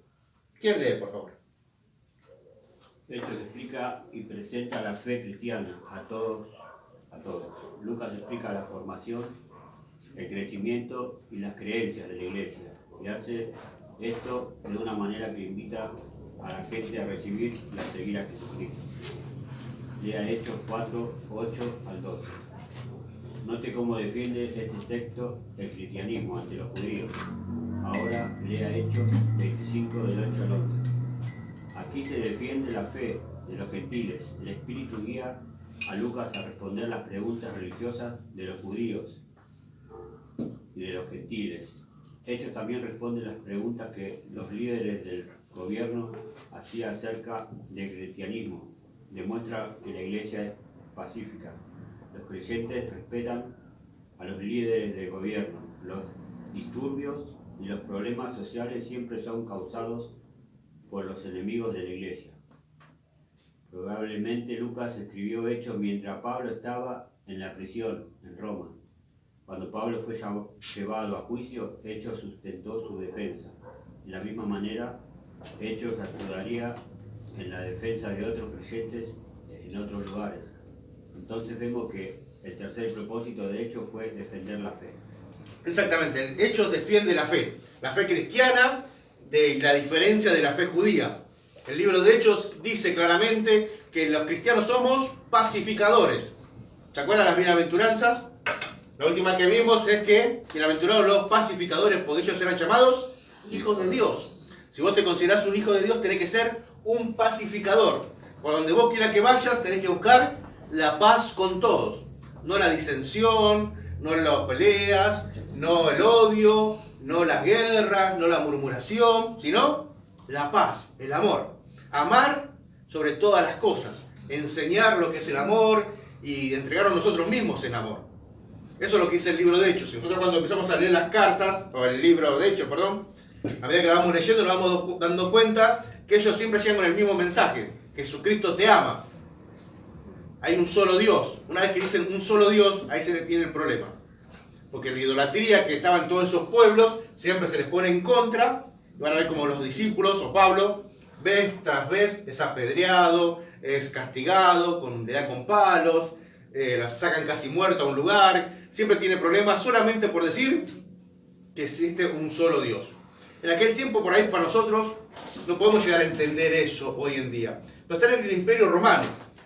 ¿Quién lee, por favor? Hechos explica y presenta la fe cristiana a todos. Lucas explica la formación, el crecimiento y las creencias de la iglesia. Y hace esto de una manera que invita a la gente a recibir y a seguir a Jesucristo. Lea Hechos 4, 8 al 12. Note cómo defiende este texto el cristianismo ante los judíos. Ahora lea Hechos 25 del 8 al 11. Aquí se defiende la fe de los gentiles. El Espíritu guía a Lucas a responder las preguntas religiosas de los judíos y de los gentiles. Hechos también responde las preguntas que los líderes del gobierno hacían acerca del cristianismo. Demuestra que la iglesia es pacífica. Los creyentes respetan a los líderes del gobierno. Los disturbios y los problemas sociales siempre son causados por los enemigos de la iglesia. Probablemente Lucas escribió Hechos mientras Pablo estaba en la prisión en Roma. Cuando Pablo fue llevado a juicio, Hechos sustentó su defensa. De la misma manera, Hechos ayudaría en la defensa de otros creyentes en otros lugares. Entonces vemos que el tercer propósito de Hechos fue defender la fe. Exactamente, el Hechos defiende la fe cristiana de la diferencia de la fe judía. El libro de Hechos dice claramente que los cristianos somos pacificadores. ¿Se acuerdan las bienaventuranzas? La última que vimos es que bienaventurados los pacificadores, porque ellos serán llamados hijos de Dios. Si vos te considerás un hijo de Dios, tenés que ser un pacificador. Por donde vos quieras que vayas, tenés que buscar la paz con todos. No la disensión, no las peleas, no el odio, no las guerras, no la murmuración, sino la paz, el amor. Amar sobre todas las cosas. Enseñar lo que es el amor y entregarnos nosotros mismos en amor. Eso es lo que dice el libro de Hechos. Y nosotros cuando empezamos a leer las cartas, o el libro de Hechos, perdón, a medida que lo vamos leyendo nos vamos dando cuenta que ellos siempre llegan con el mismo mensaje. Que Jesucristo te ama. Hay un solo Dios. Una vez que dicen un solo Dios, ahí se les viene el problema. Porque la idolatría que estaba en todos esos pueblos siempre se les pone en contra. Y van a ver como los discípulos o Pablo, vez tras vez, es apedreado, es castigado, le dan con palos, la sacan casi muerto a un lugar. Siempre tiene problemas solamente por decir que existe un solo Dios. En aquel tiempo, por ahí para nosotros, no podemos llegar a entender eso hoy en día. Pero está en el Imperio Romano.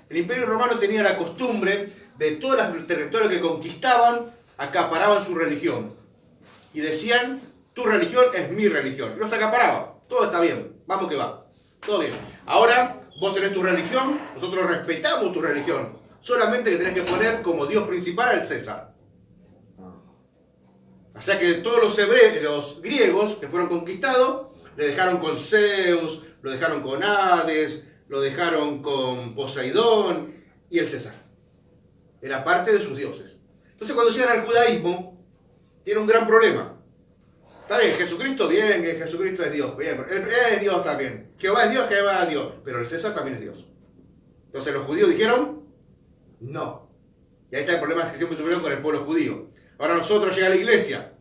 El Imperio Romano tenía la costumbre de todos los territorios que conquistaban, acaparaban su religión. Y decían, tu religión es mi religión. Y los acaparaban. Todo está bien, vamos que va. Todo bien. Ahora, vos tenés tu religión, nosotros respetamos tu religión. Solamente que tenés que poner como Dios principal al César. O sea que todos los griegos que fueron conquistados, le dejaron con Zeus, lo dejaron con Hades, lo dejaron con Poseidón y el César. Era parte de sus dioses. Entonces cuando llegan al judaísmo, tiene un gran problema. Está bien, Jesucristo bien, que Jesucristo es Dios, bien, él es Dios también. Jehová es Dios, Jehová es Dios, pero el César también es Dios. Entonces los judíos dijeron, no. Y ahí está el problema que siempre tuvieron con el pueblo judío. Ahora nosotros llega a la iglesia.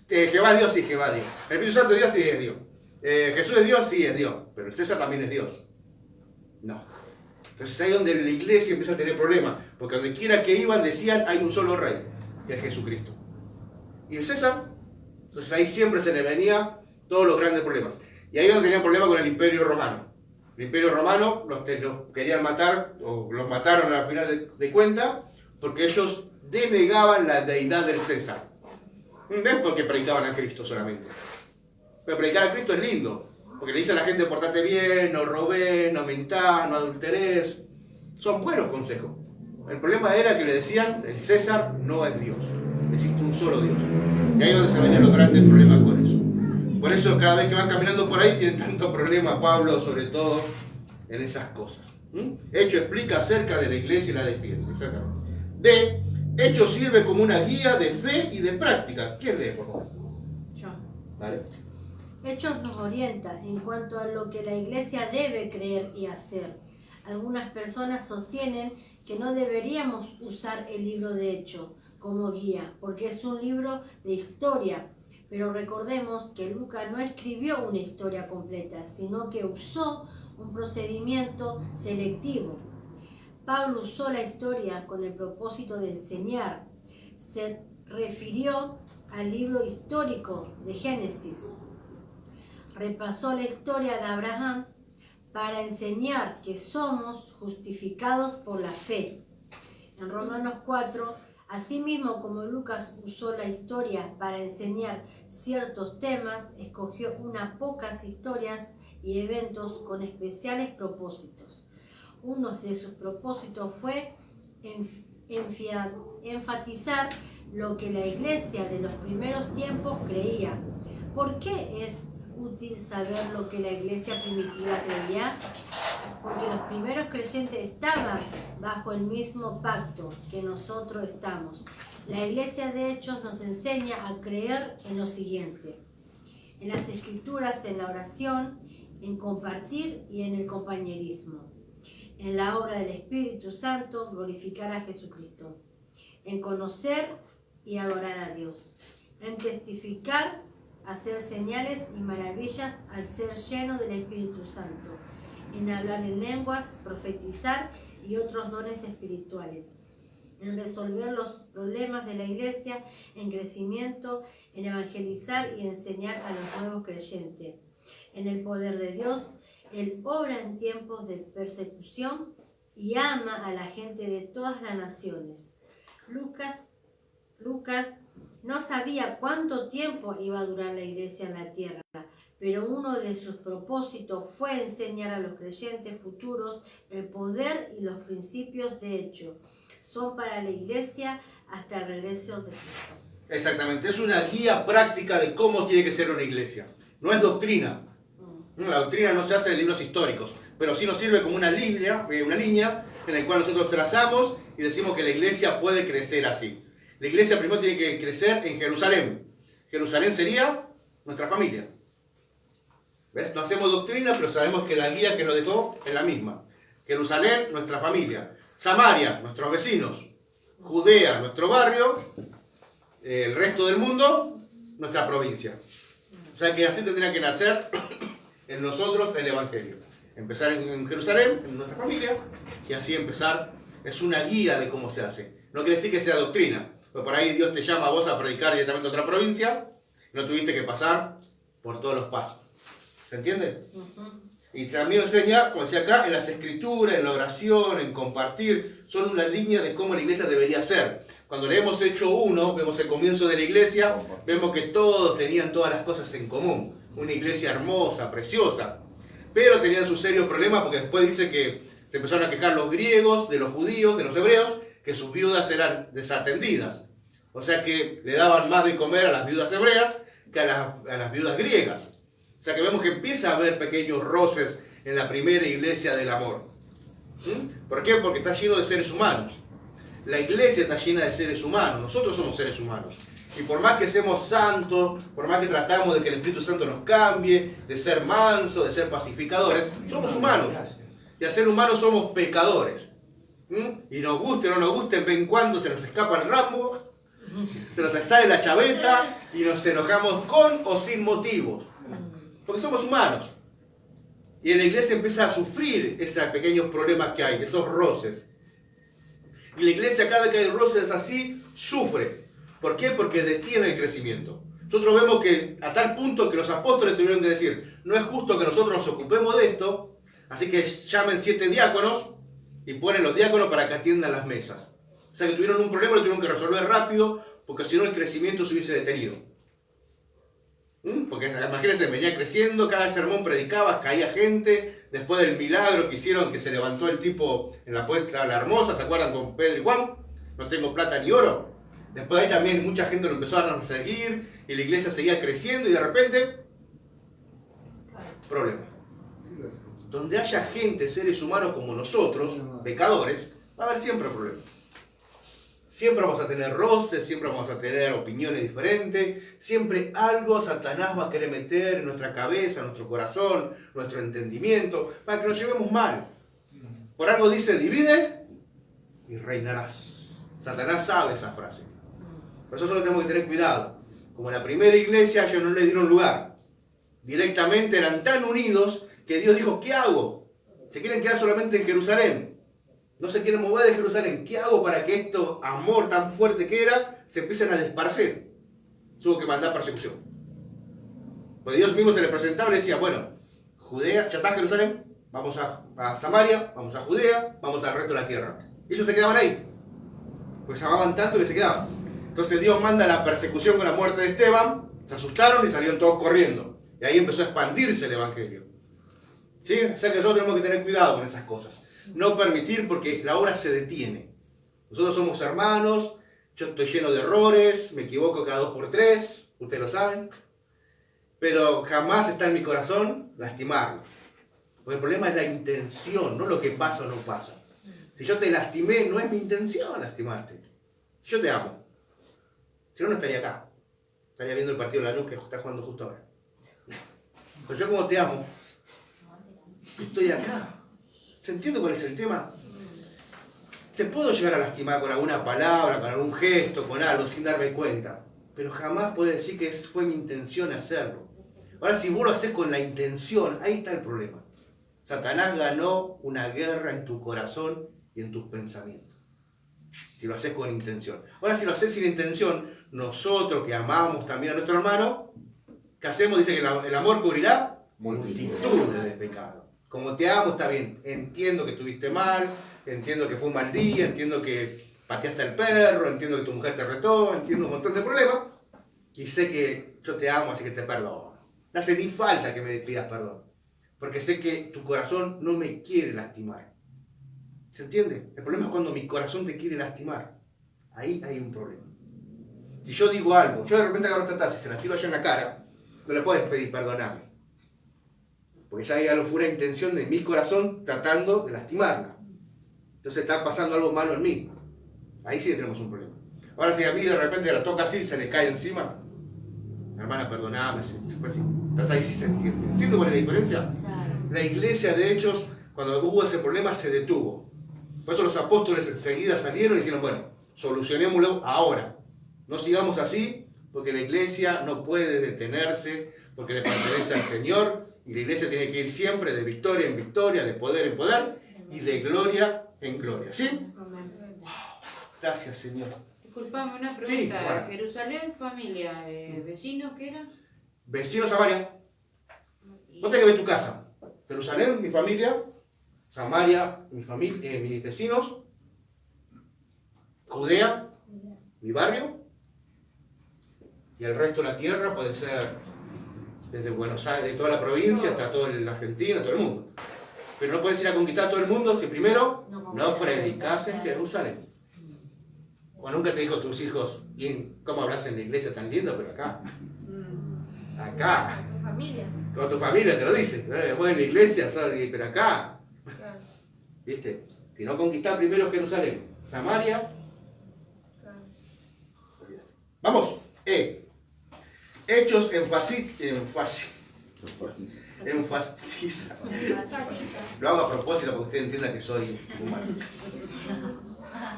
Jehová es Dios, sí, Jehová es Dios. El Espíritu Santo es Dios, sí, es Dios. Jesús es Dios, sí, es Dios. Pero el César también es Dios. No. Entonces ahí es donde la iglesia empieza a tener problemas. Porque donde quiera que iban decían, hay un solo rey, que es Jesucristo. ¿Y el César? Entonces ahí siempre se le venía todos los grandes problemas. Y ahí es donde tenían problemas con el Imperio Romano. El Imperio Romano los querían matar, o los mataron al final de cuentas, porque ellos denegaban la deidad del César. No es porque predicaban a Cristo solamente. Pero predicar a Cristo es lindo, porque le dice a la gente, portate bien, no robés, no mentás, no adulterés. Son buenos consejos. El problema era que le decían, el César no es Dios, existe un solo Dios. Y ahí es donde se venían los grandes problemas con eso. Por eso cada vez que van caminando por ahí tienen tantos problemas, Pablo, sobre todo en esas cosas. Hecho explica acerca de la iglesia y la defiende. Exactamente. D. Hecho sirve como una guía de fe y de práctica. ¿Quién lee, por favor? Yo. ¿Vale? Hechos nos orienta en cuanto a lo que la iglesia debe creer y hacer. Algunas personas sostienen que no deberíamos usar el libro de Hechos como guía, porque es un libro de historia. Pero recordemos que Lucas no escribió una historia completa, sino que usó un procedimiento selectivo. Pablo usó la historia con el propósito de enseñar. Se refirió al libro histórico de Génesis. Repasó la historia de Abraham para enseñar que somos justificados por la fe. En Romanos 4, asimismo como Lucas usó la historia para enseñar ciertos temas, escogió unas pocas historias y eventos con especiales propósitos. Uno de sus propósitos fue enfatizar lo que la iglesia de los primeros tiempos creía. ¿Por qué es útil saber lo que la iglesia primitiva creía? Porque los primeros creyentes estaban bajo el mismo pacto que nosotros estamos. La iglesia de Hechos nos enseña a creer en lo siguiente: en las escrituras, en la oración, en compartir y en el compañerismo, en la obra del Espíritu Santo, glorificar a Jesucristo, en conocer y adorar a Dios, en testificar, hacer señales y maravillas al ser lleno del Espíritu Santo, en hablar en lenguas, profetizar y otros dones espirituales, en resolver los problemas de la iglesia, en crecimiento, en evangelizar y enseñar a los nuevos creyentes, en el poder de Dios. Él obra en tiempos de persecución y ama a la gente de todas las naciones. Lucas no sabía cuánto tiempo iba a durar la iglesia en la tierra, pero uno de sus propósitos fue enseñar a los creyentes futuros el poder y los principios de hecho. Son para la iglesia hasta el regreso de Cristo. Exactamente, es una guía práctica de cómo tiene que ser una iglesia. No es doctrina. La doctrina no se hace de libros históricos, pero sí nos sirve como una línea en la cual nosotros trazamos y decimos que la iglesia puede crecer así. La iglesia primero tiene que crecer en Jerusalén. Jerusalén sería nuestra familia. ¿Ves? No hacemos doctrina, pero sabemos que la guía que nos dejó es la misma. Jerusalén, nuestra familia. Samaria, nuestros vecinos. Judea, nuestro barrio. El resto del mundo, nuestra provincia. O sea que así tendría que nacer en nosotros el Evangelio. Empezar en Jerusalén, en nuestra familia, y así empezar. Es una guía de cómo se hace. No quiere decir que sea doctrina. Pues por ahí Dios te llama a vos a predicar directamente a otra provincia, no tuviste que pasar por todos los pasos. ¿Se entiende? Y también nos enseña, como decía acá, en las escrituras, en la oración, en compartir. Son una línea de cómo la iglesia debería ser. Cuando leemos Hechos 1, vemos el comienzo de la iglesia, vemos que todos tenían todas las cosas en común. Una iglesia hermosa, preciosa. Pero tenían sus serios problemas porque después dice que se empezaron a quejar los griegos, de los judíos, de los hebreos, que sus viudas eran desatendidas. O sea que le daban más de comer a las viudas hebreas que a las viudas griegas. O sea que vemos que empieza a haber pequeños roces en la primera iglesia del amor. ¿Por qué? Porque está lleno de seres humanos. La iglesia está llena de seres humanos. Nosotros somos seres humanos. Y por más que seamos santos, por más que tratamos de que el Espíritu Santo nos cambie, de ser mansos, de ser pacificadores, somos humanos. Y al ser humanos somos pecadores. Y nos guste o no nos guste, de vez en cuando se nos escapa el Rambo, se nos sale la chaveta y nos enojamos con o sin motivos. Porque somos humanos. Y en la iglesia empieza a sufrir esos pequeños problemas que hay, esos roces. Y la iglesia, cada vez que hay roces así, sufre. ¿Por qué? Porque detiene el crecimiento. Nosotros vemos que a tal punto que los apóstoles tuvieron que decir, no es justo que nosotros nos ocupemos de esto, así que llamen 7 diáconos y ponen los diáconos para que atiendan las mesas. O sea que tuvieron un problema, lo tuvieron que resolver rápido, porque si no el crecimiento se hubiese detenido. Porque imagínense, venía creciendo, cada sermón predicaba, caía gente, después del milagro que hicieron, que se levantó el tipo en la puerta La Hermosa, ¿se acuerdan con Pedro y Juan? No tengo plata ni oro. Después de ahí también mucha gente lo empezó a seguir y la iglesia seguía creciendo y de repente, problema. Donde haya gente, seres humanos como nosotros, pecadores, va a haber siempre problemas. Siempre vamos a tener roces, siempre vamos a tener opiniones diferentes, siempre algo Satanás va a querer meter en nuestra cabeza, en nuestro corazón, nuestro entendimiento, para que nos llevemos mal. Por algo dice, divides y reinarás. Satanás sabe esa frase. Por eso solo tenemos que tener cuidado. Como en la primera iglesia ellos no le dieron lugar. Directamente eran tan unidos que Dios dijo, ¿qué hago? Se quieren quedar solamente en Jerusalén. No se quieren mover de Jerusalén. ¿Qué hago para que esto, amor tan fuerte que era, se empiecen a desparcer? Tuvo que mandar persecución. Pues Dios mismo se le presentaba y le decía, bueno, Judea, ya está Jerusalén, vamos a Samaria, vamos a Judea, vamos al resto de la tierra. Y ellos se quedaban ahí. Pues se amaban tanto que se quedaban. Entonces Dios manda la persecución con la muerte de Esteban, se asustaron y salieron todos corriendo. Y ahí empezó a expandirse el evangelio. ¿Sí? O sea que nosotros tenemos que tener cuidado con esas cosas. No permitir porque la obra se detiene. Nosotros somos hermanos, yo estoy lleno de errores, me equivoco cada 2 por 3, ustedes lo saben. Pero jamás está en mi corazón lastimarlos. Porque el problema es la intención, no lo que pasa o no pasa. Si yo te lastimé, no es mi intención lastimarte. Yo te amo. Si no, no estaría acá. Estaría viendo el partido de Lanús que está jugando justo ahora. Pero yo como te amo, estoy acá. ¿Se entiende cuál es el tema? Te puedo llegar a lastimar con alguna palabra, con algún gesto, con algo, sin darme cuenta. Pero jamás puedes decir que fue mi intención hacerlo. Ahora, si vos lo haces con la intención, ahí está el problema. Satanás ganó una guerra en tu corazón y en tus pensamientos. Si lo haces con intención. Ahora, si lo haces sin intención, nosotros que amamos también a nuestro hermano, ¿qué hacemos? Dice que el amor cubrirá multitudes de pecados. Como te amo, está bien. Entiendo que estuviste mal, entiendo que fue un mal día, entiendo que pateaste al perro, entiendo que tu mujer te retó, entiendo un montón de problemas. Y sé que yo te amo, así que te perdono. No hace ni falta que me pidas perdón. Porque sé que tu corazón no me quiere lastimar. ¿Se entiende? El problema es cuando mi corazón te quiere lastimar. Ahí hay un problema. Si yo digo algo, yo de repente agarro esta taza y se la tiro allá en la cara, no le puedes pedir perdonarme. Porque ya hay algo fuera de intención de mi corazón tratando de lastimarla. Entonces está pasando algo malo en mí. Ahí sí tenemos un problema. Ahora si a mí de repente la toca así y se le cae encima, hermana, perdoname. Entonces ahí sí se entiende. ¿Entiende cuál es la diferencia? La iglesia, de hecho, cuando hubo ese problema, se detuvo. Por eso los apóstoles enseguida salieron y dijeron, bueno, solucionémoslo ahora. No sigamos así, porque la iglesia no puede detenerse, porque le pertenece al Señor. Y la iglesia tiene que ir siempre de victoria en victoria, de poder en poder y de gloria en gloria. ¿Sí? Wow, gracias, Señor. Disculpame, una pregunta. Sí, bueno. Jerusalén, familia, ¿vecinos qué eran? Vecinos Samaria. ¿Y Vos tenés que ver tu casa. Jerusalén, mi familia. Samaria, mis vecinos. Judea, mi barrio. Y el resto de la tierra puede ser desde Buenos Aires, de toda la provincia hasta toda la Argentina, todo el mundo. Pero no puedes ir a conquistar todo el mundo si primero no predicas en Jerusalén. O nunca te dijo tus hijos, bien, cómo hablas en la iglesia tan lindo, pero acá. Acá. Con tu familia. Con tu familia te lo dice. Vos en la iglesia, ¿sabes? Pero acá. Claro, ¿Viste? Si no conquistás primero Jerusalén, Samaria. claro. Vamos. Hechos enfatiza. Enfatiza. Lo hago a propósito para que usted entienda que soy humano.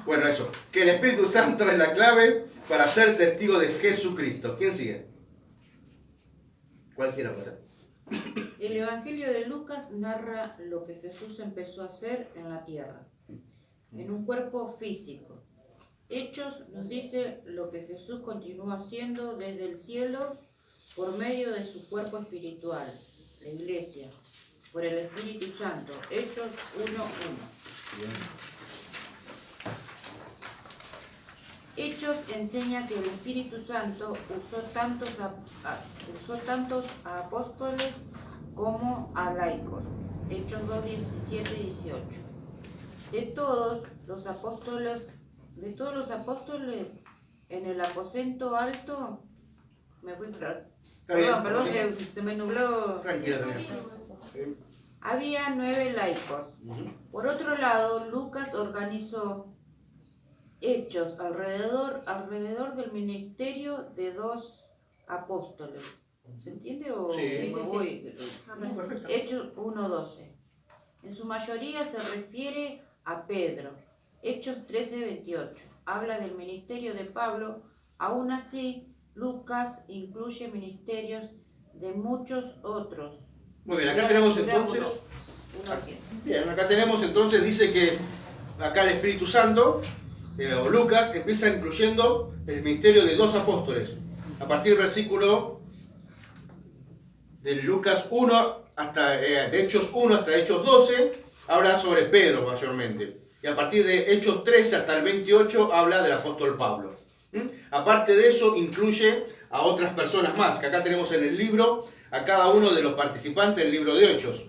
Bueno, eso. Que el Espíritu Santo es la clave para ser testigo de Jesucristo. ¿Quién sigue? Cualquiera puede. El Evangelio de Lucas narra lo que Jesús empezó a hacer en la tierra, en un cuerpo físico. Hechos nos dice lo que Jesús continuó haciendo desde el cielo por medio de su cuerpo espiritual, la iglesia, por el Espíritu Santo. Hechos 1:1. Hechos enseña que el Espíritu Santo usó tantos a apóstoles como a laicos. Hechos 2:17-18. De todos los apóstoles en el aposento alto, me fui para... Perdón, que se me nubló. Tranquila, tranquila. Había 9 laicos. Por otro lado, Lucas organizó hechos alrededor del ministerio de 2 apóstoles. ¿Se entiende o Sí. me voy? No, perfecto. Hechos 1:12. En su mayoría se refiere a Pedro. Hechos 13:28. Habla del ministerio de Pablo. Aún así, Lucas incluye ministerios de muchos otros. Muy bien, acá tenemos entonces. Bien, acá tenemos entonces, dice que acá el Espíritu Santo, o Lucas, empieza incluyendo el ministerio de 2 apóstoles. A partir del versículo de Lucas 1 hasta, de Hechos 1 hasta Hechos 12, habla sobre Pedro mayormente. Y a partir de Hechos 13 hasta el 28 habla del apóstol Pablo. Aparte de eso, incluye a otras personas más, que acá tenemos en el libro a cada uno de los participantes del libro de Hechos.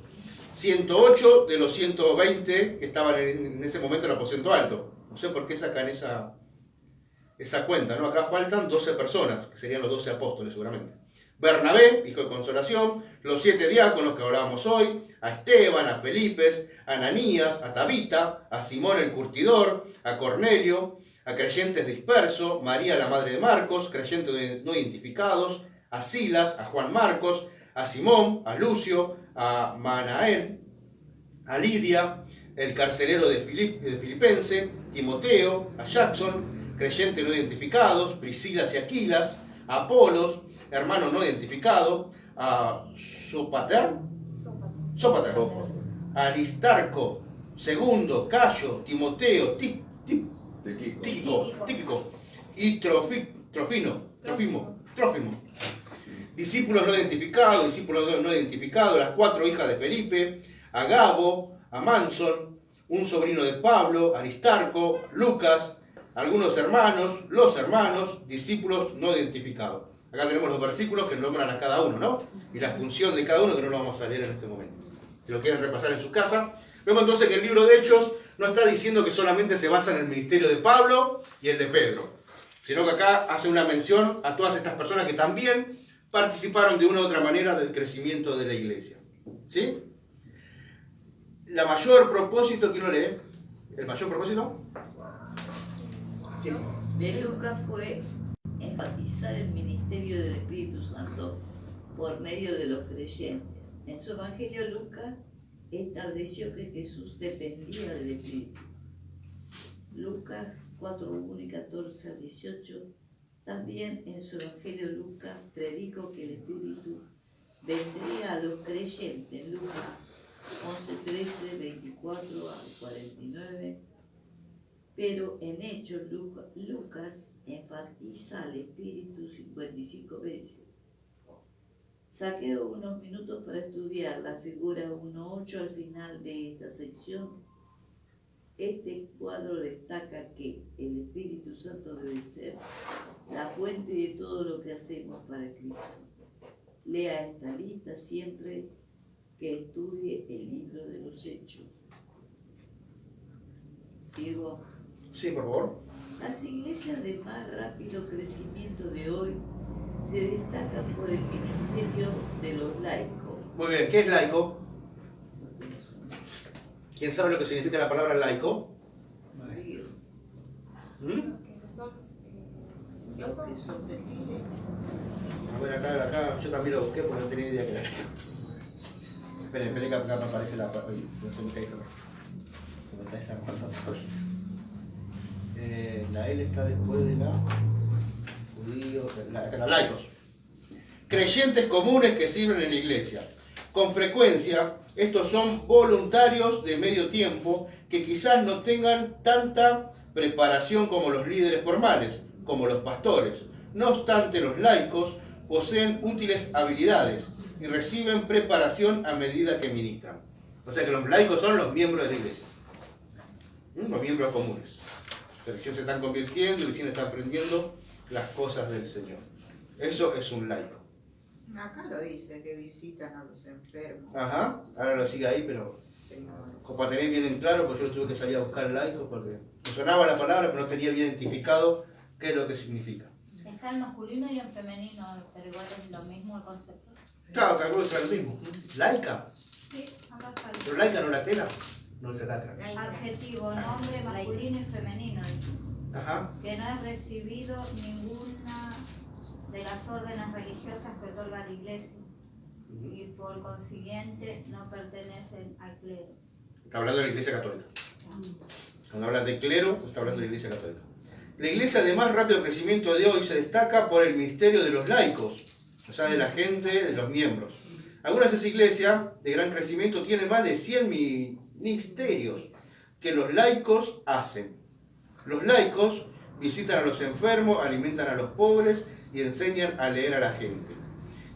108 de los 120 que estaban en ese momento en el aposento alto. No sé por qué sacan esa cuenta, ¿no? Acá faltan 12 personas, que serían los 12 apóstoles seguramente. Bernabé, hijo de consolación, los 7 diáconos que hablábamos hoy, a Esteban, a Felipes, a Ananías, a Tabita, a Simón el curtidor, a Cornelio, a creyentes dispersos, María la madre de Marcos, creyentes no identificados, a Silas, a Juan Marcos, a Simón, a Lucio, a Manaén, a Lidia, el carcelero de Filipense, Timoteo, a Jackson, creyentes no identificados, Priscilas y Aquilas, a Apolos, hermanos no identificados, a Sópater, a Aristarco, Segundo, Cayo, Timoteo, Tíquico y Trófimo. Discípulos no identificados, las 4 hijas de Felipe, a Gabo, a Manson, un sobrino de Pablo, Aristarco, Lucas, algunos hermanos, los hermanos, discípulos no identificados. Acá tenemos los versículos que nombran a cada uno, ¿no? Y la función de cada uno, que no lo vamos a leer en este momento. Si lo quieren repasar en su casa. Vemos entonces que el libro de Hechos no está diciendo que solamente se basa en el ministerio de Pablo y el de Pedro, sino que acá hace una mención a todas estas personas que también participaron de una u otra manera del crecimiento de la iglesia. ¿Sí? La mayor propósito, ¿quién lo lee? ¿El mayor propósito? Sí. De Lucas fue enfatizar el ministerio del Espíritu Santo por medio de los creyentes. En su Evangelio, Lucas estableció que Jesús dependía del Espíritu. Lucas 4:1 y 14-18. También en su Evangelio Lucas predicó que el Espíritu vendría a los creyentes. Lucas 11:13-24-49. Pero en Hechos Lucas enfatiza al Espíritu 55 veces. Saqué unos minutos para estudiar la figura 1.8 al final de esta sección. Este cuadro destaca que el Espíritu Santo debe ser la fuente de todo lo que hacemos para Cristo. Lea esta lista siempre que estudie el libro de los Hechos. Diego, Sí, por favor. las iglesias de más rápido crecimiento de hoy se destacan por el ministerio de los laicos. Muy bien, ¿qué es laico? ¿Quién sabe lo que significa la palabra laico? ¿Mm? Que son Los que son de iglesia. A ver, acá, yo también lo busqué porque no tenía idea que era. Esperen que acá me aparece la... Uy, no sé ni qué hay que ver. Se me está desarmando todo. La L está después de la... Judíos, la laicos. Creyentes comunes que sirven en la iglesia. Con frecuencia, estos son voluntarios de medio tiempo que quizás no tengan tanta preparación como los líderes formales, como los pastores. No obstante, los laicos poseen útiles habilidades y reciben preparación a medida que ministran. O sea que los laicos son los miembros de la iglesia, los miembros comunes, que recién se están convirtiendo y recién están aprendiendo las cosas del Señor. Eso es un laico. Acá lo dice, que visitan a los enfermos. Ajá, ahora lo sigue ahí, pero como para tener bien en claro, pues yo tuve que salir a buscar laico porque me sonaba la palabra, pero no tenía bien identificado qué es lo que significa. Está en masculino y en femenino, pero igual es lo mismo el concepto. Claro, calculo que será lo mismo. ¿Laica? Sí, acá está. ¿Pero laica no la tela? No se lacra. Adjetivo, nombre masculino y femenino. Ajá. Que no ha recibido ninguna de las órdenes religiosas que otorga la iglesia y por consiguiente no pertenecen al clero. Está hablando de la iglesia católica. Cuando habla de clero, está hablando de la iglesia católica. La iglesia de más rápido crecimiento de hoy se destaca por el ministerio de los laicos, o sea, de la gente, de los miembros. Algunas de esas iglesias de gran crecimiento tienen más de 100 ministerios que los laicos hacen. Los laicos visitan a los enfermos, alimentan a los pobres y enseñan a leer a la gente.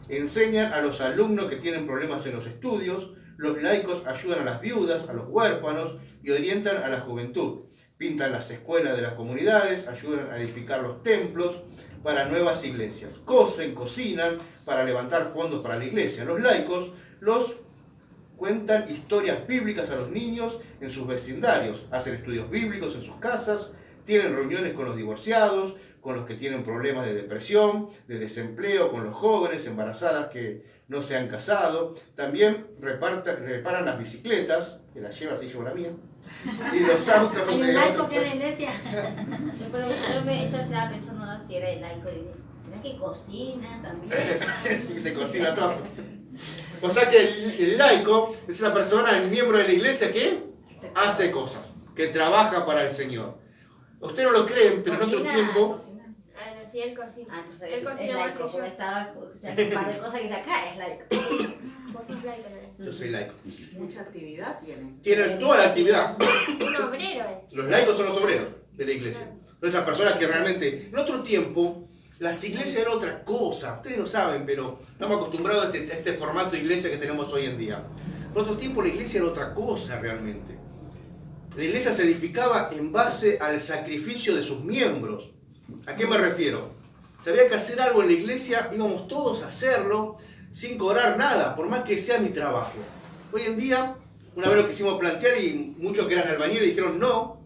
Enseñan a los alumnos que tienen problemas en los estudios. Los laicos ayudan a las viudas, a los huérfanos y orientan a la juventud. Pintan las escuelas de las comunidades, ayudan a edificar los templos para nuevas iglesias. Cosen, cocinan para levantar fondos para la iglesia. Los laicos los cuentan historias bíblicas a los niños en sus vecindarios. Hacen estudios bíblicos en sus casas. Tienen reuniones con los divorciados, con los que tienen problemas de depresión, de desempleo, con los jóvenes, embarazadas que no se han casado. También reparan las bicicletas, que las lleva, así llevo la mía, y los autos Hay un de laico otros que es de iglesia. Yo estaba pensando, no, si era el laico, dije, ¿será que cocina también? que te cocina todo. O sea que el laico es una persona, el miembro de la iglesia que hace cosas, que trabaja para el Señor. Usted no lo creen, pero en otro tiempo... Sí, él cocina. Ah, entonces Él es cocina laico, más que yo. porque estaba escuchando un par de cosas que dice acá, es laico. Vos sos laico también. Yo soy laico. Mucha actividad tienen. Tienen toda la actividad. Un obrero es. Los laicos son los obreros de la iglesia. Son esas personas que realmente... En otro tiempo, las iglesias eran otra cosa. Ustedes no saben, pero estamos acostumbrados a este formato de iglesia que tenemos hoy en día. En otro tiempo la iglesia era otra cosa realmente. La iglesia se edificaba en base al sacrificio de sus miembros. ¿A qué me refiero? Si había que hacer algo en la iglesia, íbamos todos a hacerlo sin cobrar nada, por más que sea mi trabajo. Hoy en día, una vez lo quisimos plantear y muchos que eran albañiles dijeron no,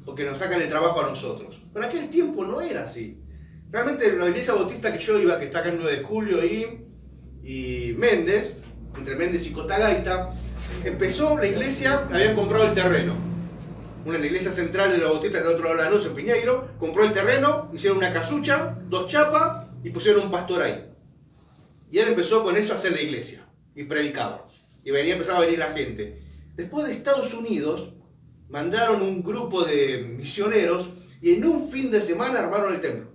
porque nos sacan el trabajo a nosotros. Pero en aquel tiempo no era así. Realmente la iglesia bautista que yo iba, que está acá en 9 de julio y Méndez, entre Méndez y Cotagaita, empezó la iglesia, habían comprado el terreno. La iglesia central de los bautistas del otro lado de la Lanús, en Piñeiro, compró el terreno, hicieron una casucha, 2 chapas y pusieron un pastor ahí. Y él empezó con eso a hacer la iglesia y predicaba. Y empezaba a venir la gente. Después de Estados Unidos, mandaron un grupo de misioneros y en un fin de semana armaron el templo.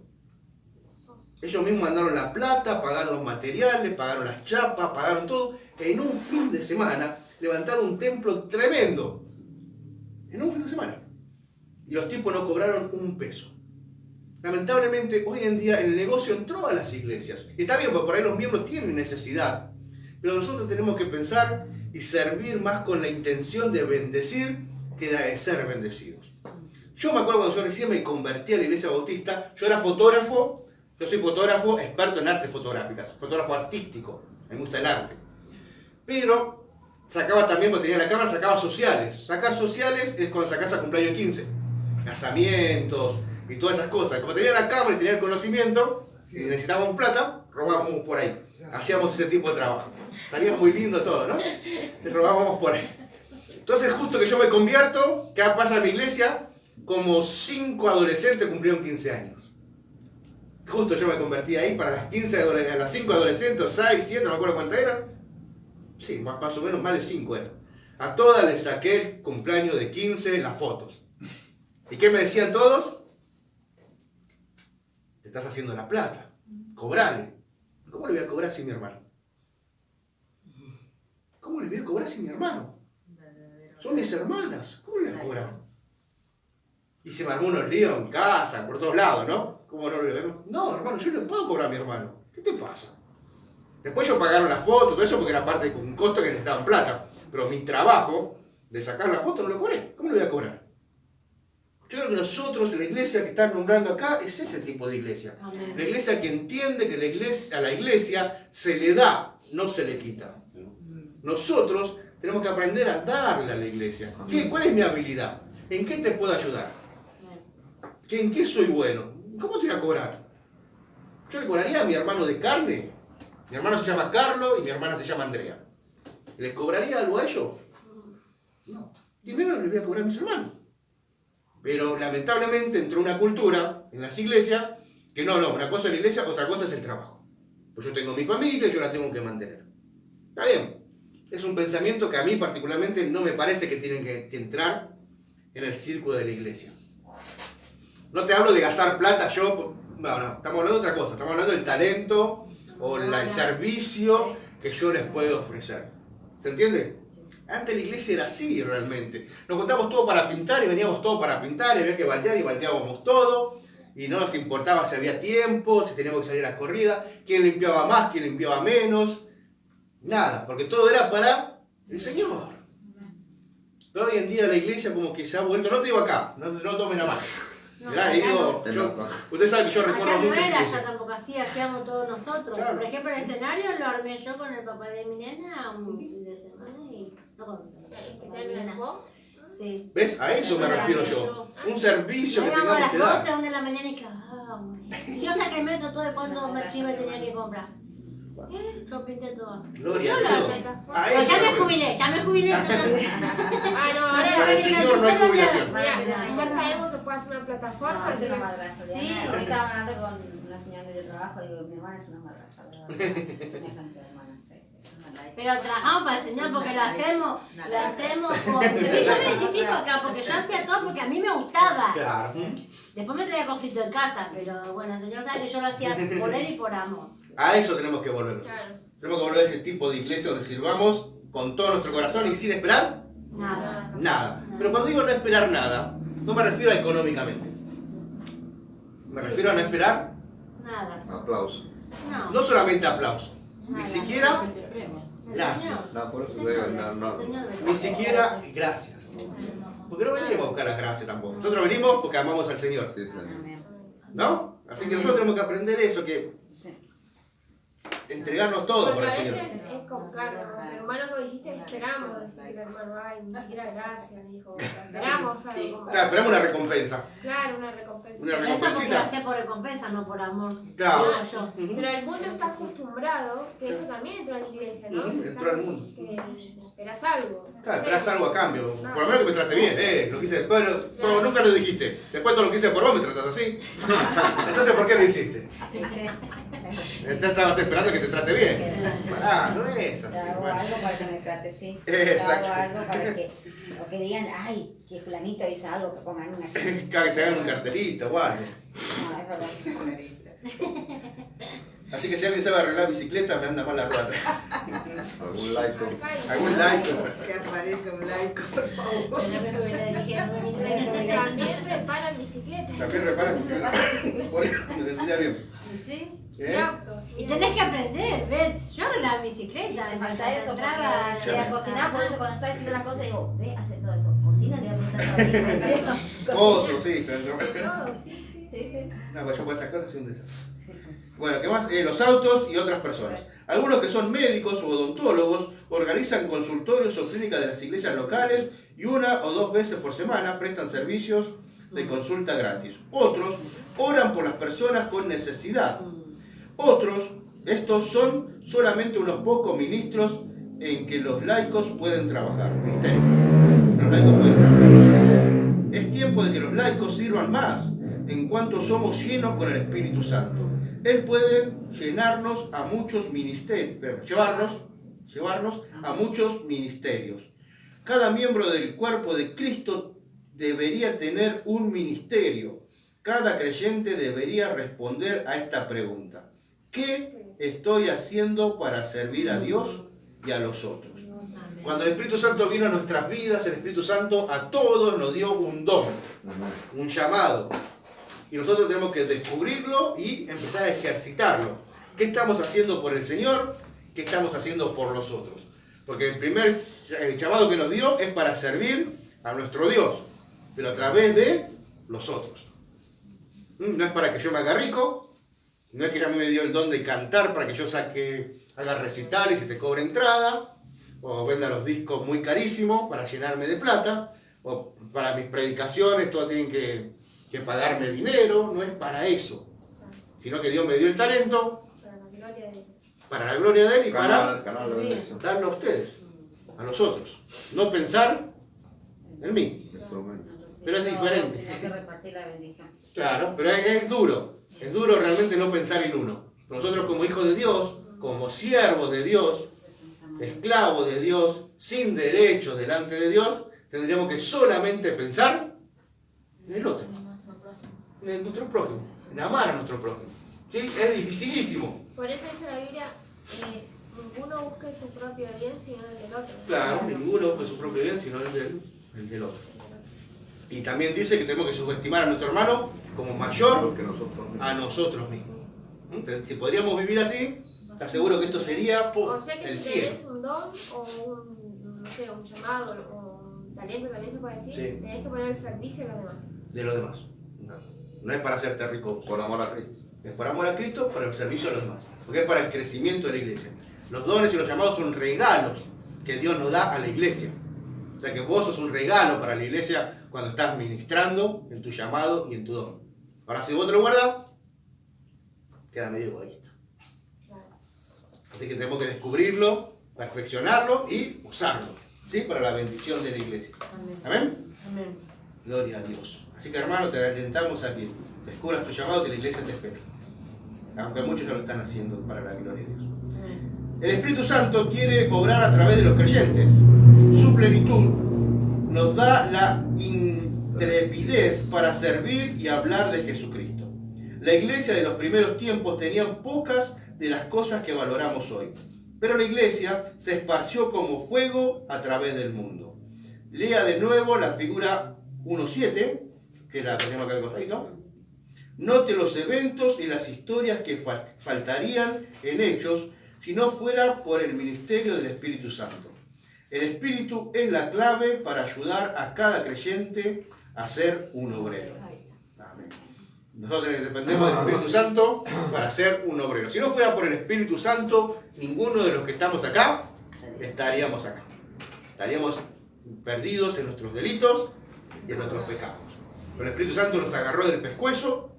Ellos mismos mandaron la plata, pagaron los materiales, pagaron las chapas, pagaron todo. En un fin de semana levantaron un templo tremendo. En un fin de semana. Y los tipos no cobraron un peso. lamentablemente hoy en día el negocio entró a las iglesias. Y está bien, porque por ahí los miembros tienen necesidad. Pero nosotros tenemos que pensar y servir más con la intención de bendecir que de ser bendecidos. Yo me acuerdo cuando yo recién me convertí a la iglesia bautista, yo era fotógrafo, yo soy fotógrafo experto en artes fotográficas, fotógrafo artístico, me gusta el arte. Pero sacaba también, porque tenía la cámara, sacaba sociales. Sacar sociales es cuando sacás a cumpleaños de 15, casamientos y todas esas cosas. Como tenía la cámara y tenía el conocimiento y necesitábamos plata, robábamos por ahí. Hacíamos ese tipo de trabajo. Salía muy lindo todo, ¿no? Y robábamos por ahí. Entonces, justo que yo me convierto, ¿qué pasa en mi iglesia? Como 5 adolescentes cumplieron 15 años. Justo yo me convertí ahí para las 5 adolescentes, 6, 7, no me acuerdo cuántas eran. Sí, más o menos, más de 5 eran. A todas les saqué el cumpleaños de 15, las fotos. ¿Y qué me decían todos? Te estás haciendo la plata, cobrale. ¿Cómo le voy a cobrar sin mi hermano? ¿Cómo le voy a cobrar sin mi hermano? Son mis hermanas, ¿cómo le voy a cobrar? Y se me armó unos líos en casa, por todos lados, ¿no? ¿Cómo no le vemos? No, hermano, yo le puedo cobrar a mi hermano. ¿Qué te pasa? Después ellos pagaron la foto, todo eso, porque era parte de un costo que necesitaban plata. Pero mi trabajo de sacar la foto no lo cobré. ¿Cómo le voy a cobrar? Yo creo que nosotros, en la iglesia que están nombrando acá, es ese tipo de iglesia. Amén. La iglesia que entiende que a la iglesia se le da, no se le quita. Nosotros tenemos que aprender a darle a la iglesia. ¿Cuál es mi habilidad? ¿En qué te puedo ayudar? ¿En qué soy bueno? ¿Cómo te voy a cobrar? Yo le cobraría a mi hermano de carne. Mi hermano se llama Carlos y mi hermana se llama Andrea. ¿Les cobraría algo a ellos? No. Primero les voy a cobrar a mis hermanos. Pero lamentablemente entró una cultura en las iglesias que no, una cosa es la iglesia, otra cosa es el trabajo. Pues yo tengo mi familia y yo la tengo que mantener. Está bien. Es un pensamiento que a mí particularmente no me parece que tienen que entrar en el círculo de la iglesia. No te hablo de gastar plata, no, estamos hablando de otra cosa, estamos hablando del talento o el servicio que yo les puedo ofrecer. ¿Se entiende? Antes la iglesia era así realmente. Nos contamos todo para pintar y veníamos todos para pintar y había que baldear y baldeábamos todo. Y no nos importaba si había tiempo, si teníamos que salir a la corrida, quién limpiaba más, quién limpiaba menos. Nada, porque todo era para el Señor. Pero hoy en día la iglesia como que se ha vuelto, no te digo acá, no tomen a mal. Ustedes saben que yo recuerdo mucho esa iglesia. iglesia. Tampoco hacíamos todos nosotros. Claro. Por ejemplo, el escenario lo armé yo con el papá de mi nena un fin de semana y no con mi nena. Sí. ¿Ves? A eso me refiero yo. Un servicio que tengamos que a las dar. 12 a 1 de la mañana y si yo saqué el metro todo de cuando una chiva tenía que comprar. Yo pinté todo. Gloria a Dios. A Pero eso ya me refiero. jubilé. Para el Señor no hay jubilación. Ya sabemos que puede hacer una plataforma. Es una madraza. Sí. Hoy estaba hablando con una señora de trabajo y digo, mi hermana es una madraza. Semejante hermana, sí. Pero trabajamos para el Señor porque lo hacemos con... Sí, yo me identifico acá porque yo hacía todo porque a mí me gustaba. Claro. Después me traía conflicto en casa, pero bueno, el Señor sabe que yo lo hacía por Él y por amor. A eso tenemos que volver. Claro. Tenemos que volver a ese tipo de iglesia donde sirvamos con todo nuestro corazón y sin esperar nada. Pero cuando digo no esperar nada, no me refiero a económicamente. Me refiero a no esperar Nada. Aplauso. no solamente aplausos, ni Nada. siquiera El gracias. Señor. No, por eso El digo, Señor. no. El Señor Ni siquiera gracias. Porque no venimos a buscar las gracias tampoco. Nosotros venimos porque amamos al Señor. Sí, señor. ¿No? Así que nosotros tenemos que aprender eso, que entregarnos todo por Porque el a Señor. veces es como, claro, los hermanos que dijiste esperamos decir hermano, ay, ni siquiera gracias, dijo, esperamos algo como, Claro, esperamos una recompensa. claro, una recompensa. Una Pero eso porque lo recompensita. hacía por recompensa, no por amor. Claro. Digo yo. Pero el mundo está acostumbrado, que eso también entró en la iglesia, ¿no? Entró al mundo. Que esperas algo. Claro, No sé. esperás algo a cambio. Por lo menos que me trate bien, lo que hice después, todo, nunca lo dijiste. Después todo lo que hice por vos me tratas así. Entonces, ¿por qué lo hiciste? Entonces estabas esperando que te trate bien. No es así. Hago Bueno. algo para que me trate, sí. Exacto. Hago algo para que, o que digan, ay, que fulanito dice algo, que pongan una... Que te hagan un cartelito, guay. No, es verdad. Así que si alguien sabe arreglar bicicleta, me anda mal la rueda. Algún laico. Algún laico. Que aparezca un laico, por favor. También reparan bicicletas. También reparan bicicleta. Por eso me vendría bien. ¿Sí? Y ¿Eh? autos. Y tenés que aprender, ¿ves? Yo arreglar bicicleta. Me falta mientras eso, entraba porque a cocinar, por eso cuando estás haciendo las cosas digo, ve, hace todo eso. Cocina, le voy a preguntar Oso, sí, pero no. Todo, sí. No, pues yo por esas cosas soy un desastre. Bueno, ¿qué más? Los autos y otras personas. Algunos que son médicos o odontólogos organizan consultorios o clínicas de las iglesias locales y 1 o 2 veces por semana prestan servicios de consulta gratis. Otros oran por las personas con necesidad. Otros, estos son solamente unos pocos ministros en que los laicos pueden trabajar. Ministerios. Los laicos pueden trabajar. Es tiempo de que los laicos sirvan más en cuanto somos llenos con el Espíritu Santo. Él puede llenarnos a muchos ministerios, llevarnos a muchos ministerios. Cada miembro del cuerpo de Cristo debería tener un ministerio. Cada creyente debería responder a esta pregunta: ¿qué estoy haciendo para servir a Dios y a los otros? Cuando el Espíritu Santo vino a nuestras vidas, el Espíritu Santo a todos nos dio un don, un llamado. Y nosotros tenemos que descubrirlo y empezar a ejercitarlo. ¿Qué estamos haciendo por el Señor? ¿Qué estamos haciendo por los otros? Porque el llamado que nos dio es para servir a nuestro Dios, pero a través de los otros. No es para que yo me haga rico, no es que a mí me dio el don de cantar para que yo haga recitales y te cobre entrada, o venda los discos muy carísimos para llenarme de plata, o para mis predicaciones todas tienen que pagarme dinero. No es para eso, sino que Dios me dio el talento para la gloria de Él y para darlo a ustedes, a los otros. No pensar en mí, pero es diferente. Tenés que repartir la bendición. Claro, pero es duro realmente no pensar en uno. Nosotros como hijos de Dios, como siervos de Dios, esclavos de Dios, sin derechos delante de Dios, tendríamos que solamente pensar en el otro, en nuestro prójimo, en amar a nuestro prójimo. ¿Sí? Es dificilísimo. Por eso dice la Biblia, ninguno busque su propio bien sino el del otro. Claro, ninguno busca su propio bien sino el del otro. Y también dice que tenemos que subestimar a nuestro hermano como mayor a nosotros mismos. Entonces, si podríamos vivir así, te aseguro que esto sería O sea que el si cielo. tenés un don o un llamado o un talento, también se puede decir, Sí. tenés que poner al servicio de los demás. De los demás. No es para hacerte rico. Por amor a Cristo. Es por amor a Cristo, para el servicio a los demás. Porque es para el crecimiento de la iglesia. Los dones y los llamados son regalos que Dios nos da a la iglesia. O sea que vos sos un regalo para la iglesia cuando estás ministrando en tu llamado y en tu don. Ahora, si vos te lo guardas, queda medio egoísta. Así que tenemos que descubrirlo, perfeccionarlo y usarlo, ¿sí? Para la bendición de la iglesia. ¿Amén? Amén. Gloria a Dios. Así que, hermano, te alentamos a que descubras tu llamado, que la iglesia te espera. Aunque muchos ya lo están haciendo para la gloria de Dios. El Espíritu Santo quiere obrar a través de los creyentes. Su plenitud nos da la intrepidez para servir y hablar de Jesucristo. La iglesia de los primeros tiempos tenía pocas de las cosas que valoramos hoy, pero la iglesia se esparció como fuego a través del mundo. Lea de nuevo la figura 1.7, que es la que tenemos acá al costadito. Note los eventos y las historias que faltarían en Hechos si no fuera por el ministerio del Espíritu Santo. El Espíritu es la clave para ayudar a cada creyente a ser un obrero. Amén. Nosotros dependemos del Espíritu Santo para ser un obrero. Si no fuera por el Espíritu Santo, ninguno de los que estamos acá estaríamos acá. Estaríamos perdidos en nuestros delitos y en nuestros pecados. Pero el Espíritu Santo nos agarró del pescuezo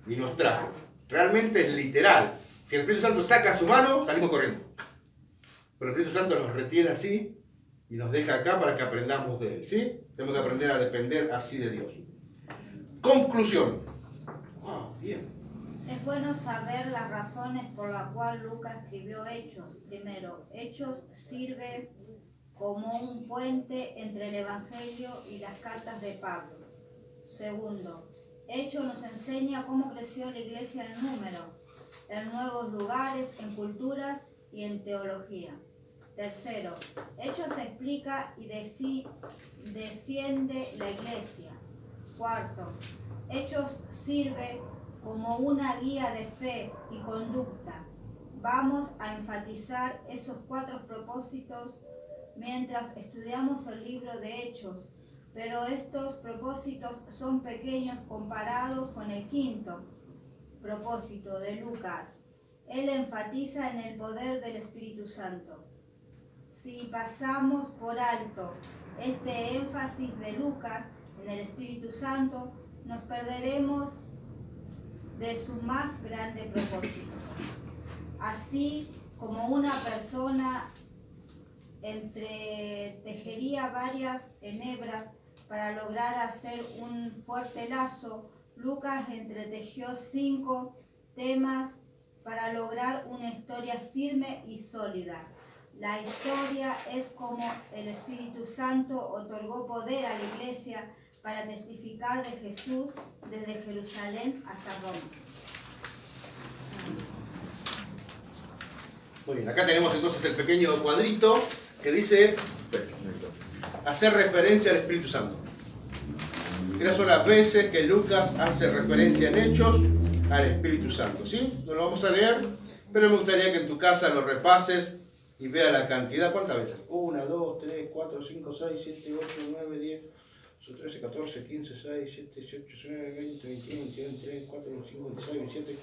y nos trajo. Realmente es literal. Si el Espíritu Santo saca su mano, salimos corriendo. Pero el Espíritu Santo nos retiene así y nos deja acá para que aprendamos de Él. ¿Sí? Tenemos que aprender a depender así de Dios. Conclusión. Wow, bien. Es bueno saber las razones por las cuales Lucas escribió Hechos. Primero, Hechos sirve como un puente entre el Evangelio y las cartas de Pablo. Segundo, Hechos nos enseña cómo creció la iglesia en número, en nuevos lugares, en culturas y en teología. Tercero, Hechos explica y defiende la iglesia. Cuarto, Hechos sirve como una guía de fe y conducta. Vamos a enfatizar esos 4 propósitos mientras estudiamos el libro de Hechos, pero estos propósitos son pequeños comparados con el 5º propósito de Lucas. Él enfatiza en el poder del Espíritu Santo. Si pasamos por alto este énfasis de Lucas en el Espíritu Santo, nos perderemos de su más grande propósito. Así como una persona entretejería varias enhebras para lograr hacer un fuerte lazo, Lucas entretejió 5 temas para lograr una historia firme y sólida. La historia es como el Espíritu Santo otorgó poder a la iglesia para testificar de Jesús desde Jerusalén hasta Roma. Muy bien, acá tenemos entonces el pequeño cuadrito que dice hacer referencia al Espíritu Santo. Estas son las veces que Lucas hace referencia en Hechos al Espíritu Santo, ¿sí? No lo vamos a leer, pero me gustaría que en tu casa lo repases y veas la cantidad. ¿Cuántas veces? 1, 2, 3, 4, 5, 6, 7, 8, 9, 10, 13, 14, 15, 16, 17, 18, 19, 20, 21, 22, 23, 24, 25, 26, 27,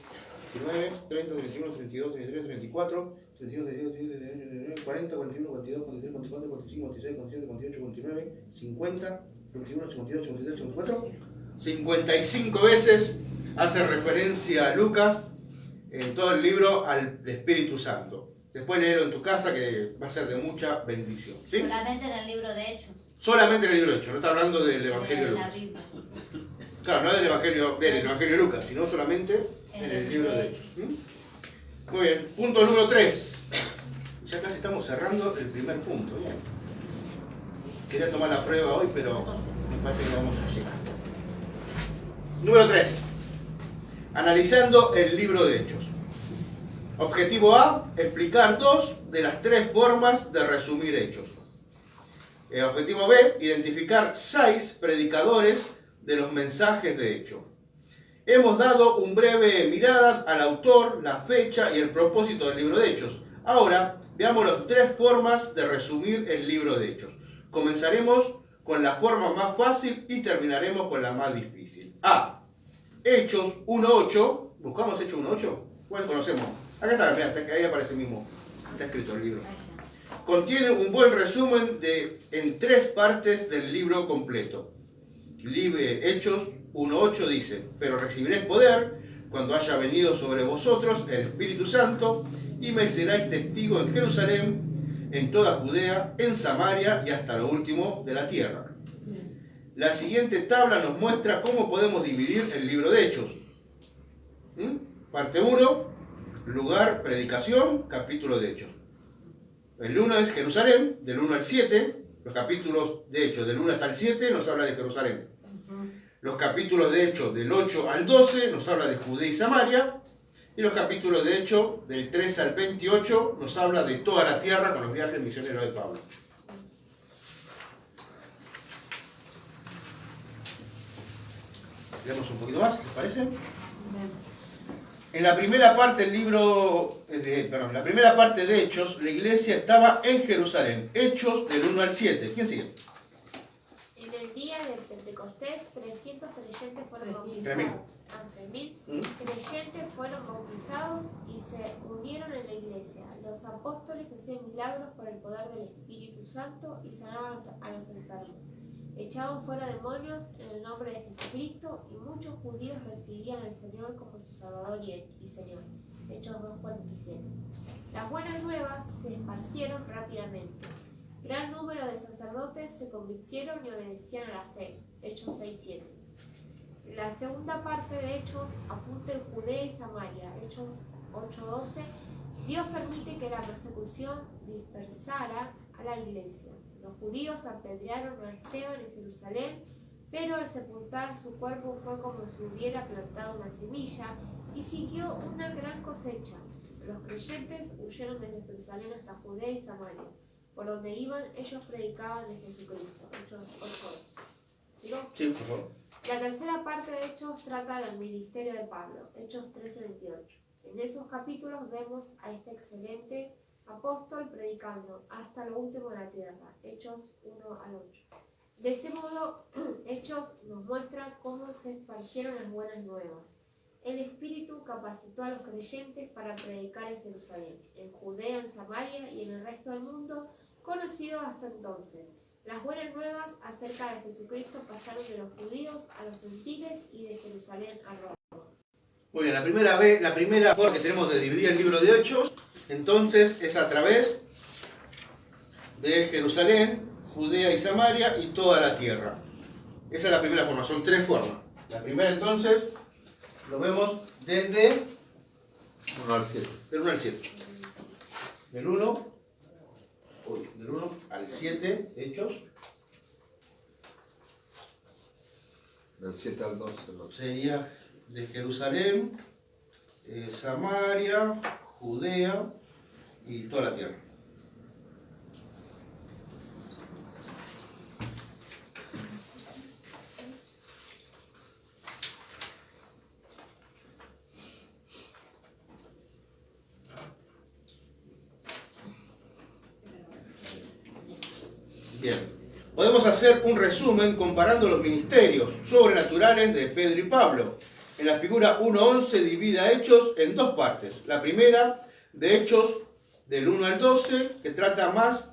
29, 30, 31, 32, 33, 34, 31, 32, 33, 40, 41, 42, 43, 44, 45, 46, 47, 48, 49, 50, 51, 52, 53, 54, 55 veces hace referencia a Lucas en todo el libro al Espíritu Santo. Después léelo en tu casa, que va a ser de mucha bendición, ¿sí? Solamente en el libro de Hechos. Solamente en el libro de Hechos, no está hablando del Evangelio de Lucas. Claro, no del Evangelio de Lucas, sino solamente en el libro de Hechos. Muy bien, punto número 3. Ya casi estamos cerrando el primer punto. Bien. Quería tomar la prueba hoy, pero me parece que vamos a llegar. Número 3. Analizando el libro de Hechos. Objetivo A, explicar 2 de las 3 formas de resumir Hechos. Objetivo B, identificar 6 predicadores de los mensajes de Hechos. Hemos dado una breve mirada al autor, la fecha y el propósito del libro de Hechos. Ahora, veamos las 3 formas de resumir el libro de Hechos. Comenzaremos con la forma más fácil y terminaremos con la más difícil. A. Hechos 1.8. ¿Buscamos Hechos 1.8? ¿Cuál conocemos? Acá está, mira, ahí aparece mismo. Está escrito el libro. Contiene un buen resumen en 3 partes del libro completo. Hechos 1.8 dice: pero recibiréis poder cuando haya venido sobre vosotros el Espíritu Santo, y me seráis testigo en Jerusalén, en toda Judea, en Samaria y hasta lo último de la tierra. La siguiente tabla nos muestra cómo podemos dividir el libro de Hechos. Parte 1, lugar, predicación, capítulo de Hechos. El 1 es Jerusalén, del 1 al 7, los capítulos de Hechos del 1 hasta el 7 nos habla de Jerusalén. Los capítulos de Hechos del 8 al 12 nos habla de Judea y Samaria, y los capítulos de Hechos del 13 al 28 nos habla de toda la tierra con los viajes misioneros de Pablo. Veamos un poquito más, ¿les parece? En la primera parte del libro, la primera parte de Hechos, la iglesia estaba en Jerusalén. Hechos del 1 al 7. ¿Quién sigue? En el día de Pentecostés, 300 creyentes fueron bautizados. 3.000 creyentes fueron bautizados y se unieron en la iglesia. Los apóstoles hacían milagros por el poder del Espíritu Santo y sanaban a los enfermos. Echaban fuera demonios en el nombre de Jesucristo, y muchos judíos recibían al Señor como su Salvador y Señor. Hechos 2:47. Las buenas nuevas se esparcieron rápidamente. Gran número de sacerdotes se convirtieron y obedecían a la fe. Hechos 6:7. La segunda parte de Hechos apunta en Judea y Samaria. Hechos 8:12. Dios permite que la persecución dispersara a la iglesia. Los judíos apedrearon a Esteban en Jerusalén, Pero al sepultar su cuerpo fue como si hubiera plantado una semilla y siguió una gran cosecha. Los creyentes huyeron desde Jerusalén hasta Judea y Samaria. Por donde iban, ellos predicaban de Jesucristo. Hechos 8:2. ¿Sigo? Sí, por favor. La tercera parte de Hechos trata del ministerio de Pablo, Hechos 13:28. En esos capítulos vemos a este excelente apóstol predicando hasta lo último de la tierra, Hechos 1-8. De este modo, Hechos nos muestra cómo se esparcieron las buenas nuevas. El Espíritu capacitó a los creyentes para predicar en Jerusalén, en Judea, en Samaria y en el resto del mundo, conocido hasta entonces. Las buenas nuevas acerca de Jesucristo pasaron de los judíos a los gentiles y de Jerusalén a Roma. Muy bien, la primera forma que tenemos de dividir el libro de Hechos, entonces, es a través de Jerusalén, Judea y Samaria y toda la tierra. Esa es la primera forma, son tres formas. La primera, entonces, lo vemos desde 1 al 7. del 1 al 7. Del 1 al 7, Hechos. Del 7 al 12. Sería de Jerusalén, Samaria, Judea y toda la tierra. Bien, podemos hacer un resumen comparando los ministerios sobrenaturales de Pedro y Pablo. En la figura 1.11 divide a Hechos en dos partes. La primera, de Hechos del 1 al 12, que trata más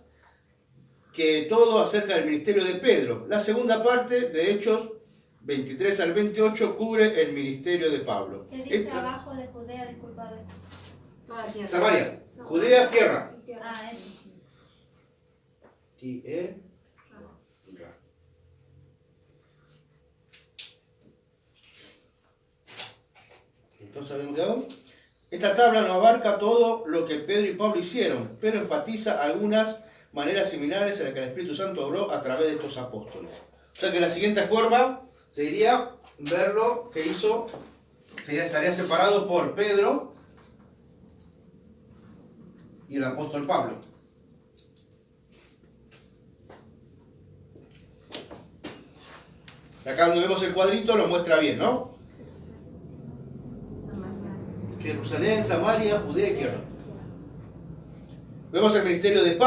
que todo acerca del ministerio de Pedro. La segunda parte, de Hechos 23 al 28, cubre el ministerio de Pablo. ¿Qué dice abajo de Judea? Disculpame. Toda la tierra. Samaria, Judea, tierra. Ah, eso. Entonces, ¿habíamos quedado? Esta tabla no abarca todo lo que Pedro y Pablo hicieron, pero enfatiza algunas maneras similares en las que el Espíritu Santo obró a través de estos apóstoles. O sea que la siguiente forma sería ver lo que hizo, estaría separado por Pedro y el apóstol Pablo. Acá donde vemos el cuadrito lo muestra bien, ¿no? Jerusalén, Samaria, Judea y tierra. Vemos el ministerio de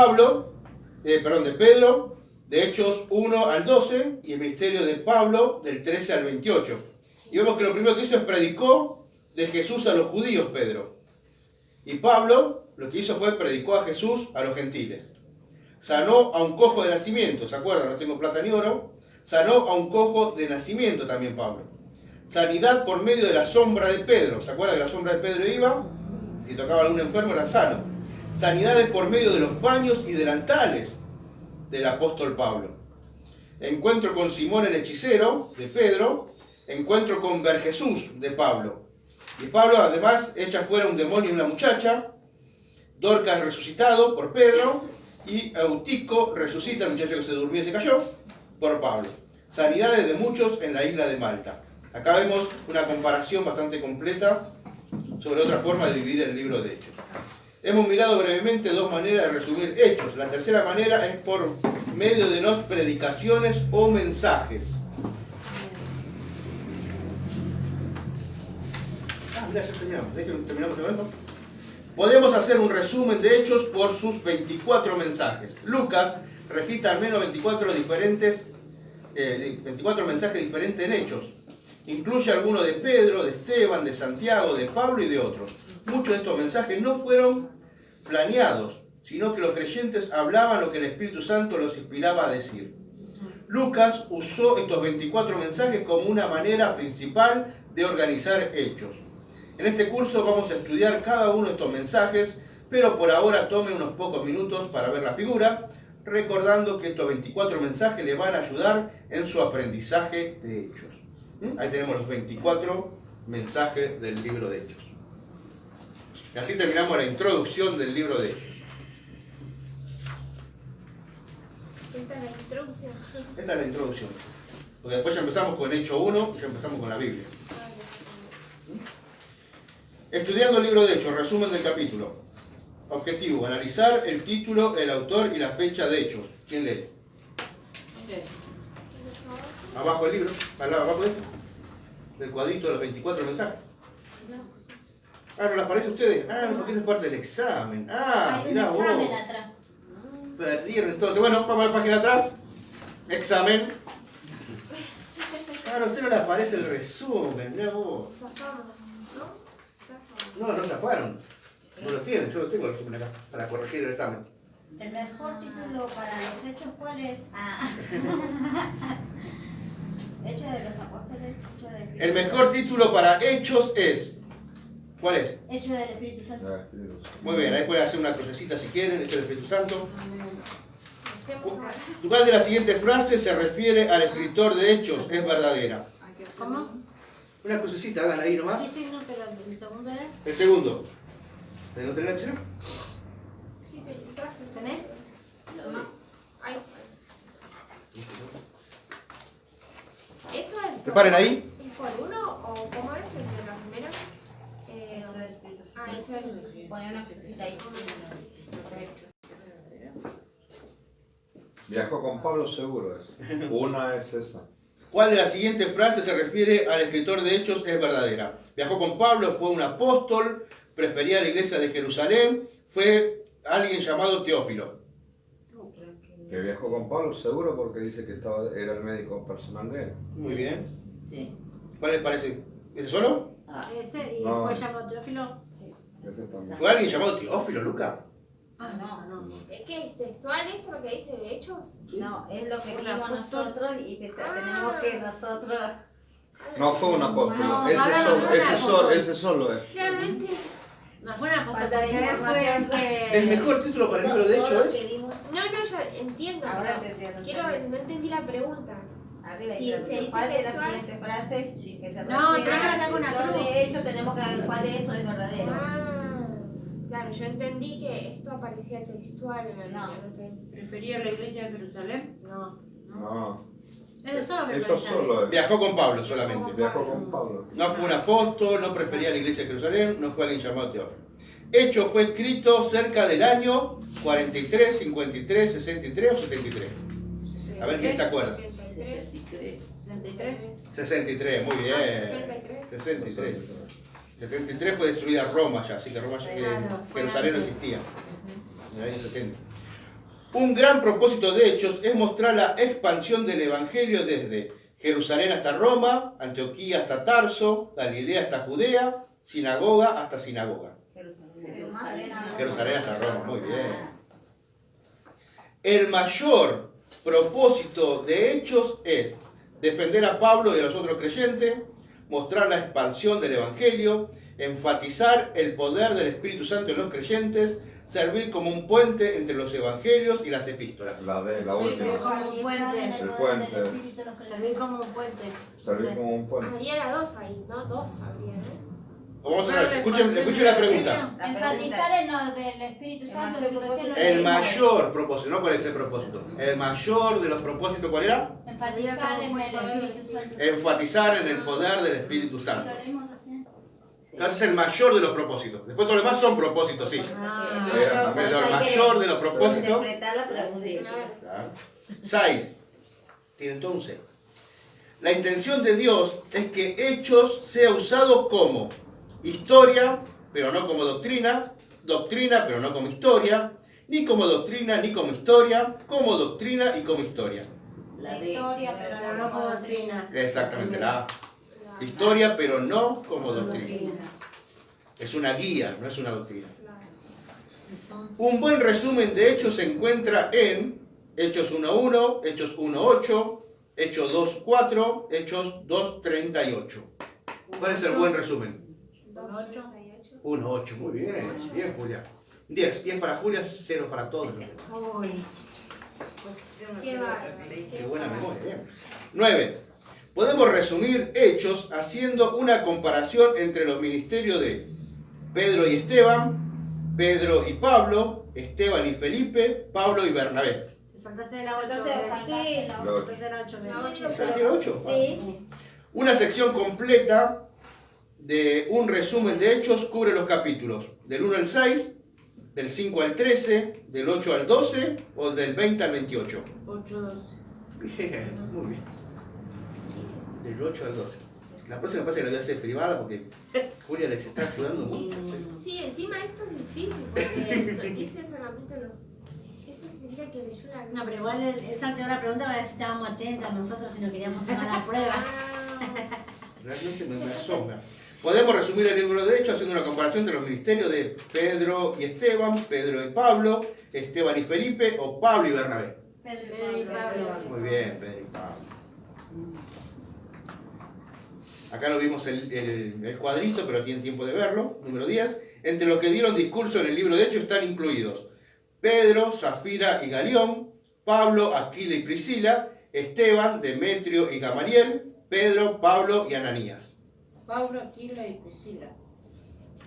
de Pedro, de Hechos 1 al 12, y el ministerio de Pablo del 13 al 28. Y vemos que lo primero que hizo es predicó de Jesús a los judíos, Pedro. Y Pablo lo que hizo fue predicó a Jesús a los gentiles. Sanó a un cojo de nacimiento, ¿se acuerdan? No tengo plata ni oro. Sanó a un cojo de nacimiento también Pablo. Sanidad por medio de la sombra de Pedro. ¿Se acuerdan que la sombra de Pedro iba? Si tocaba a algún enfermo era sano. Sanidades por medio de los paños y delantales del apóstol Pablo. Encuentro con Simón el hechicero de Pedro. Encuentro con Bar-Jesús de Pablo. Y Pablo además echa fuera un demonio y una muchacha. Dorcas resucitado por Pedro. Y Eutico resucita, el muchacho que se durmió y se cayó, por Pablo. Sanidades de muchos en la isla de Malta. Acá vemos una comparación bastante completa sobre otra forma de dividir el libro de Hechos. Hemos mirado brevemente dos maneras de resumir Hechos. La tercera manera es por medio de las predicaciones o mensajes. Mirá, ya terminamos. Terminamos con esto. Podemos hacer un resumen de Hechos por sus 24 mensajes. Lucas registra al menos 24 mensajes diferentes en Hechos. Incluye algunos de Pedro, de Esteban, de Santiago, de Pablo y de otros. Muchos de estos mensajes no fueron planeados, sino que los creyentes hablaban lo que el Espíritu Santo los inspiraba a decir. Lucas usó estos 24 mensajes como una manera principal de organizar Hechos. En este curso vamos a estudiar cada uno de estos mensajes, pero por ahora tome unos pocos minutos para ver la figura, recordando que estos 24 mensajes le van a ayudar en su aprendizaje de Hechos. Ahí tenemos los 24 mensajes del libro de Hechos. Y así terminamos la introducción del libro de Hechos. Esta es la introducción. Esta es la introducción. Porque después ya empezamos con Hecho 1 y ya empezamos con la Biblia. Estudiando el libro de Hechos, resumen del capítulo. Objetivo, analizar el título, el autor y la fecha de Hechos. ¿Quién lee? Abajo del libro, abajo de esto. Del cuadrito de los 24 mensajes. Ah, ¿no les parece a ustedes? Ah, porque esta es parte del examen. Ah, Hay un mirá vos. examen atrás. Perdieron entonces. Bueno, vamos a la página atrás. Examen. Ah, no, a usted no le aparece el resumen, mirá vos. No, no se fueron. No lo tienen, yo lo tengo el resumen acá, para corregir el examen. El mejor título para los hechos, ¿cuál es? Ah. Hechos de los Apóstoles, Hechos del Espíritu El mejor título para Hechos es... ¿Cuál es? Santo. Hechos del Espíritu Santo. Ah, Espíritu Santo. Muy bien, ahí pueden hacer una crucecita si quieren, Hechos del Espíritu Santo. Hacemos ahora. ¿Cuál de las siguientes frases se refiere al escritor de Hechos? Es verdadera. ¿Cómo? Una crucecita, hagan ahí nomás. Sí, sí, no, pero el segundo era. El segundo. ¿No tenés la opción? Sí, te traje. ¿Tenés? Ahí. ¿Eso es Preparen ahí. por uno o cómo es el de la primera? Hecho del... Poner una cosita ahí. Viajó con Pablo seguro es. Una es esa. ¿Cuál de las siguientes frases se refiere al escritor de Hechos? Es verdadera. Viajó con Pablo, fue un apóstol, prefería la iglesia de Jerusalén, fue alguien llamado Teófilo. Que viajó con Pablo seguro porque dice que era el médico personal de él. Muy bien. Sí. ¿Cuál les parece? ¿Ese solo? Ah, Ese, y No. fue llamado Teófilo. Ese también. ¿Fue alguien llamado Teófilo, Luca? Ah, no. ¿Es que es textual esto lo que dice de Hechos? no, es lo que Un dimos apóstol. nosotros y tenemos que nosotros... No fue un apóstol. No, ese, ahora solo, no fue un ese, apóstol. solo, ese solo es. Claramente. No fue una apóstol, Falta de porque fue el información. que... El mejor título para el libro de todo Hechos lo es... que dimos, No, yo entiendo. ahora te pero entiendo. quiero, no entendí la pregunta. Arriba, Si se dice ¿cuál de las textual? siguientes frases que se No, refiere tenés que al acá con una escritor cruz. de hecho tenemos que ver cuál de esos es verdadero? Ah, claro, yo entendí que esto aparecía textual en el No. ¿Prefería la iglesia de Jerusalén? No. No. Ese solo me Esto parece. solo es. Viajó con Pablo solamente. Viajó con Pablo. No fue un apóstol, no prefería la iglesia de Jerusalén, no fue alguien llamado Teófilo. Hechos fue escrito cerca del año 43, 53, 63 o 73. A ver quién se acuerda. 63. 63. 63, muy bien. 63. 63. 73 fue destruida Roma ya, así que Roma Claro, fue Jerusalén no antes. existía. En el año 70. Un gran propósito de Hechos es mostrar la expansión del Evangelio desde Jerusalén hasta Roma, Antioquía hasta Tarso, Galilea hasta Judea, sinagoga hasta sinagoga. Jerusalén hasta Roma, muy bien. El mayor propósito de Hechos es defender a Pablo y a los otros creyentes, mostrar la expansión del Evangelio, enfatizar el poder del Espíritu Santo en los creyentes, servir como un puente entre los Evangelios y las epístolas. La Sí, última. como un puente. El puente. Servir como un puente. Servir como un puente. Había la dos ahí, ¿no? Dos habría, ¿no? Vamos a ver, escuchen la pregunta. Enfatizar en lo del Espíritu Santo. mayor propósito. El mayor propósito, ¿no? ¿Cuál es el propósito? El mayor de los propósitos, ¿cuál era? Enfatizar en el Espíritu Santo. Enfatizar en el poder del Espíritu Santo. Ese es el mayor de los propósitos. Después todo lo demás son propósitos, sí. Pero el mayor de los propósitos. Interpretar la pregunta. Claro. 6. Tienen todo un 0. La intención de Dios es que Hechos sea usado como historia, pero no como doctrina, doctrina, pero no como historia, ni como doctrina, ni como historia, como doctrina y como historia. La historia, pero no como doctrina. Exactamente, la A. Historia, pero no como doctrina. Es una guía, no es una doctrina. Un buen resumen de Hechos se encuentra en Hechos 1.1, Hechos 1.8, Hechos 2.4, Hechos 2.38. ¿Cuál es el buen resumen? 1.8, muy bien. Bien, Julia. 10 para Julia, 0 para todos. Uy. Qué bárbaro. Qué buena memoria, bien. 9. Podemos resumir Hechos haciendo una comparación entre los ministerios de Pedro y Esteban, Pedro y Pablo, Esteban y Felipe, Pablo y Bernabé. Saltaste de la 8. Saltaste de la- Sí, la saltaste de la 8. La 8. ¿Salté la 8? Sí. Una sección completa de un resumen de hechos cubre los capítulos del 1 al 6, del 5 al 13, del 8 al 12 o del 20 al 28. 8, 12. Bien, muy bien. Del 8 al 12. La próxima pasa que la voy a hacer privada porque Julia les está ayudando mucho. Sí, encima esto es difícil porque dice solamente lo. Eso significa que leyó la No, pero igual él salteó la pregunta para ver si estábamos atentas nosotros si no queríamos hacer la prueba. Ah, Realmente me asombra. Podemos resumir el libro de Hechos haciendo una comparación entre los ministerios de Pedro y Esteban, Pedro y Pablo, Esteban y Felipe o Pablo y Bernabé. Pedro y Pablo. Muy bien, Pedro y Pablo. Acá lo vimos el cuadrito, pero tienen tiempo de verlo. Número 10. Entre los que dieron discurso en el libro de Hechos están incluidos Pedro, Zafira y Galión, Pablo, Aquila y Priscila, Esteban, Demetrio y Gamaliel, Pedro, Pablo y Ananías. Pablo, Aquila y Priscila.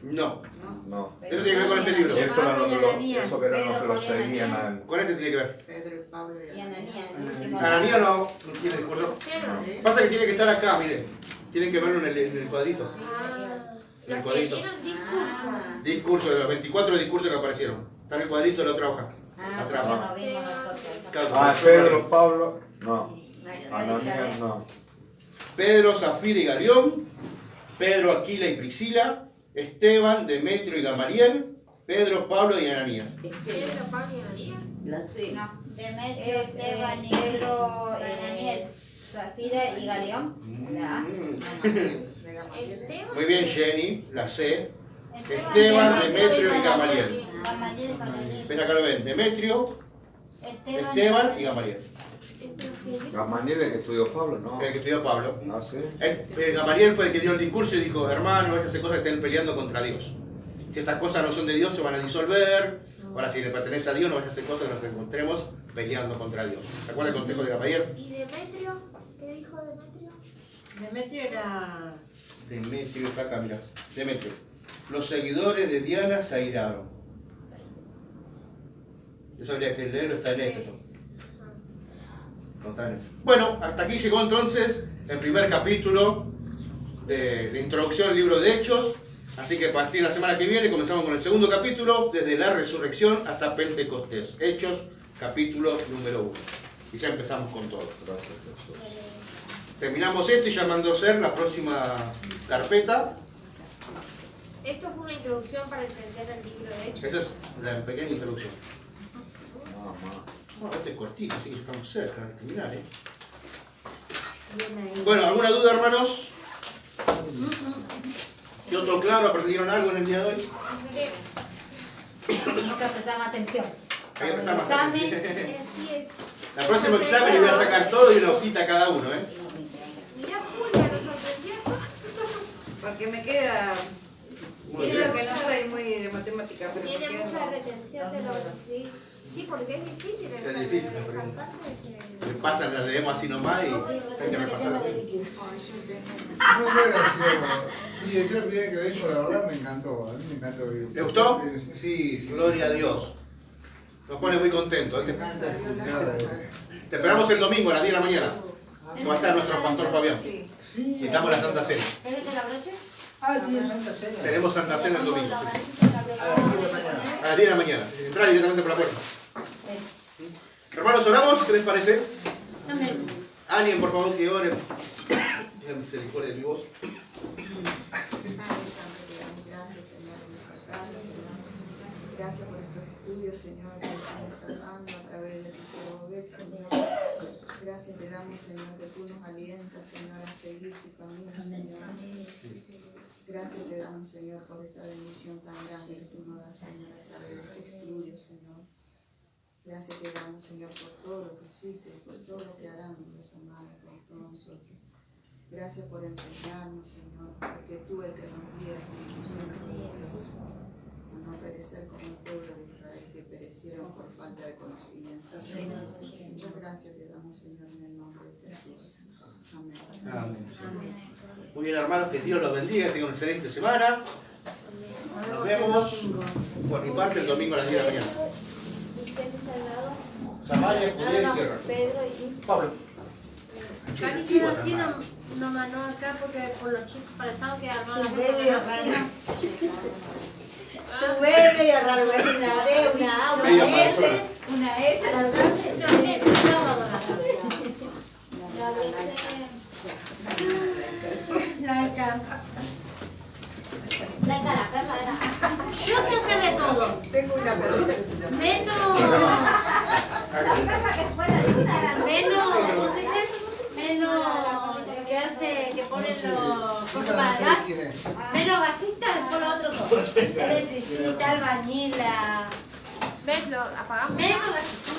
No, No. eso tiene que ver con este libro. Eso, no, Pablo y Ananías. eso que no se lo Pedro, seguían Juan al... Con este tiene que ver. Pedro y Pablo Y Ananías. Ananías no tiene discurso. Esteban. Pasa que tiene que estar acá, miren. Tienen que verlo en el cuadrito. Ah, En el los que cuadrito. dieron discurso. Discurso, de los 24 discursos que aparecieron. Está en el cuadrito de la otra hoja. Atrás. No vimos nosotros. Claro, Ah, Pedro, Pablo, no. Bueno, Ananías, no. Pedro, Zafira y Galión, Pedro, Aquila y Priscila, Esteban, Demetrio y Gamaliel, Pedro, Pablo y Ananías. Pedro, Pablo y Ananías. La C. Demetrio, Es Esteban y Pedro, Daniel. Zafira y Galeón. Esteban. Muy bien, Jenny, la C. Esteban, Esteban, Demetrio y Gamaliel. Gamaliel, Gamaliel. ¿Ves acá lo ven? Demetrio, Esteban y Gamaliel. Gamaliel, el que estudió Pablo, no. El que estudió Pablo. Ah, sí. Gamaliel fue el que dio el discurso y dijo, hermano, no hacer cosas que estén peleando contra Dios. Si estas cosas no son de Dios, se van a disolver. Ahora, si le pertenece a Dios, no vayas a hacer cosas que nos encontremos peleando contra Dios. ¿Se acuerda el consejo de Gamaliel? ¿Y Demetrio? ¿Qué dijo Demetrio? Demetrio era. Demetrio está acá, mira. Demetrio. Los seguidores de Diana se airaron. Eso habría que leerlo, está en Éfeso. No está en Éfeso. Bueno, hasta aquí llegó entonces el primer capítulo de la introducción al libro de Hechos. Así que a partir de la semana que viene comenzamos con el segundo capítulo, desde la resurrección hasta Pentecostés. Hechos, capítulo número 1. Y ya empezamos con todo. Gracias, Jesús. Terminamos esto y ya mandó a hacer la próxima carpeta. Esto fue una introducción para entender el libro de Hechos. Esta es la pequeña introducción. Mamá. Bueno, este es cortito, así que estamos cerca de terminar, ¿eh? Bien ahí. Bueno, ¿alguna duda, hermanos? ¿Qué otro claro? ¿Aprendieron algo en el día de hoy? Tenemos que prestar más atención. Hay que prestar más Examen. atención. Así es. El próximo examen le voy a sacar todo y una hojita a cada uno, ¿eh? Mirá, Julia, nos sorprendió. Porque me queda. Muy Y bien. eso que no soy muy de matemática, pero me Tiene queda. mucha retención de los. Sí, sí, porque es difícil. Es difícil esa esa pregunta. parte. Le pasan, la leemos así nomás y hay que repasarlo. Muy gracioso. Y yo el primer que vengo, la verdad, me encantó. A mí me encantó. ¿Le gustó? Sí, sí. Gloria a Dios. Nos pone muy contentos. Me encanta escuchar. Te esperamos el domingo a las 10 de la mañana. Que va a estar nuestro pastor Fabián. Sí. Y estamos en la Santa Cena. ¿Eres de la broche? Ah, tiene Santa Cena. Tenemos Santa Cena el domingo. A las 10 de la mañana. A las 10 de la mañana. Entra directamente por la puerta. Hermanos, ¿oramos? ¿Qué les parece? Alguien, por favor, que ore. Tengan misericordia de mi voz. Padre Santo, te damos gracias, Señor, en esta tarde, Señor. Gracias por estos estudios, Señor, que estamos dando a través de tu siervo Beck, Señor. Gracias te damos, Señor, que tú nos alientas, Señor, a seguir tu camino, Señor. Gracias te damos, Señor, por esta bendición tan grande que tú nos das, Señor, a través de este estudio, Señor. Gracias te damos, Señor, por todo lo que hiciste, por todo lo que harán nuestros hermanos, por todos nosotros. Gracias por enseñarnos, Señor, porque tú el que nos guía, Señor, a no perecer como el pueblo de Israel que perecieron por falta de conocimiento. Muchas gracias te damos, Señor, en el nombre de Jesús. Amén. Amén. Muy bien, hermanos, que Dios los bendiga, tengan una excelente semana. Nos vemos por mi parte el domingo a las 10 de la mañana. Samaria, Judea y tierra. Pedro y Pablo. Cari queda así, no mandó acá porque por los chicos para el sábado que armaron la Tu bebé mesa. raro. Tu bebé medio raro, una D, una A, Medio una S, persona. una S, A la tarde, no, el sábado a la tarde. Laica. la perra era. Yo sé hacer de todo. Tengo una perrita que se llama. Menos, que hace, que pone los cosas para gas. Menos gasista, después lo otro todo. Electricista, albañil, ¿Ves? Lo apagamos. menos gasista.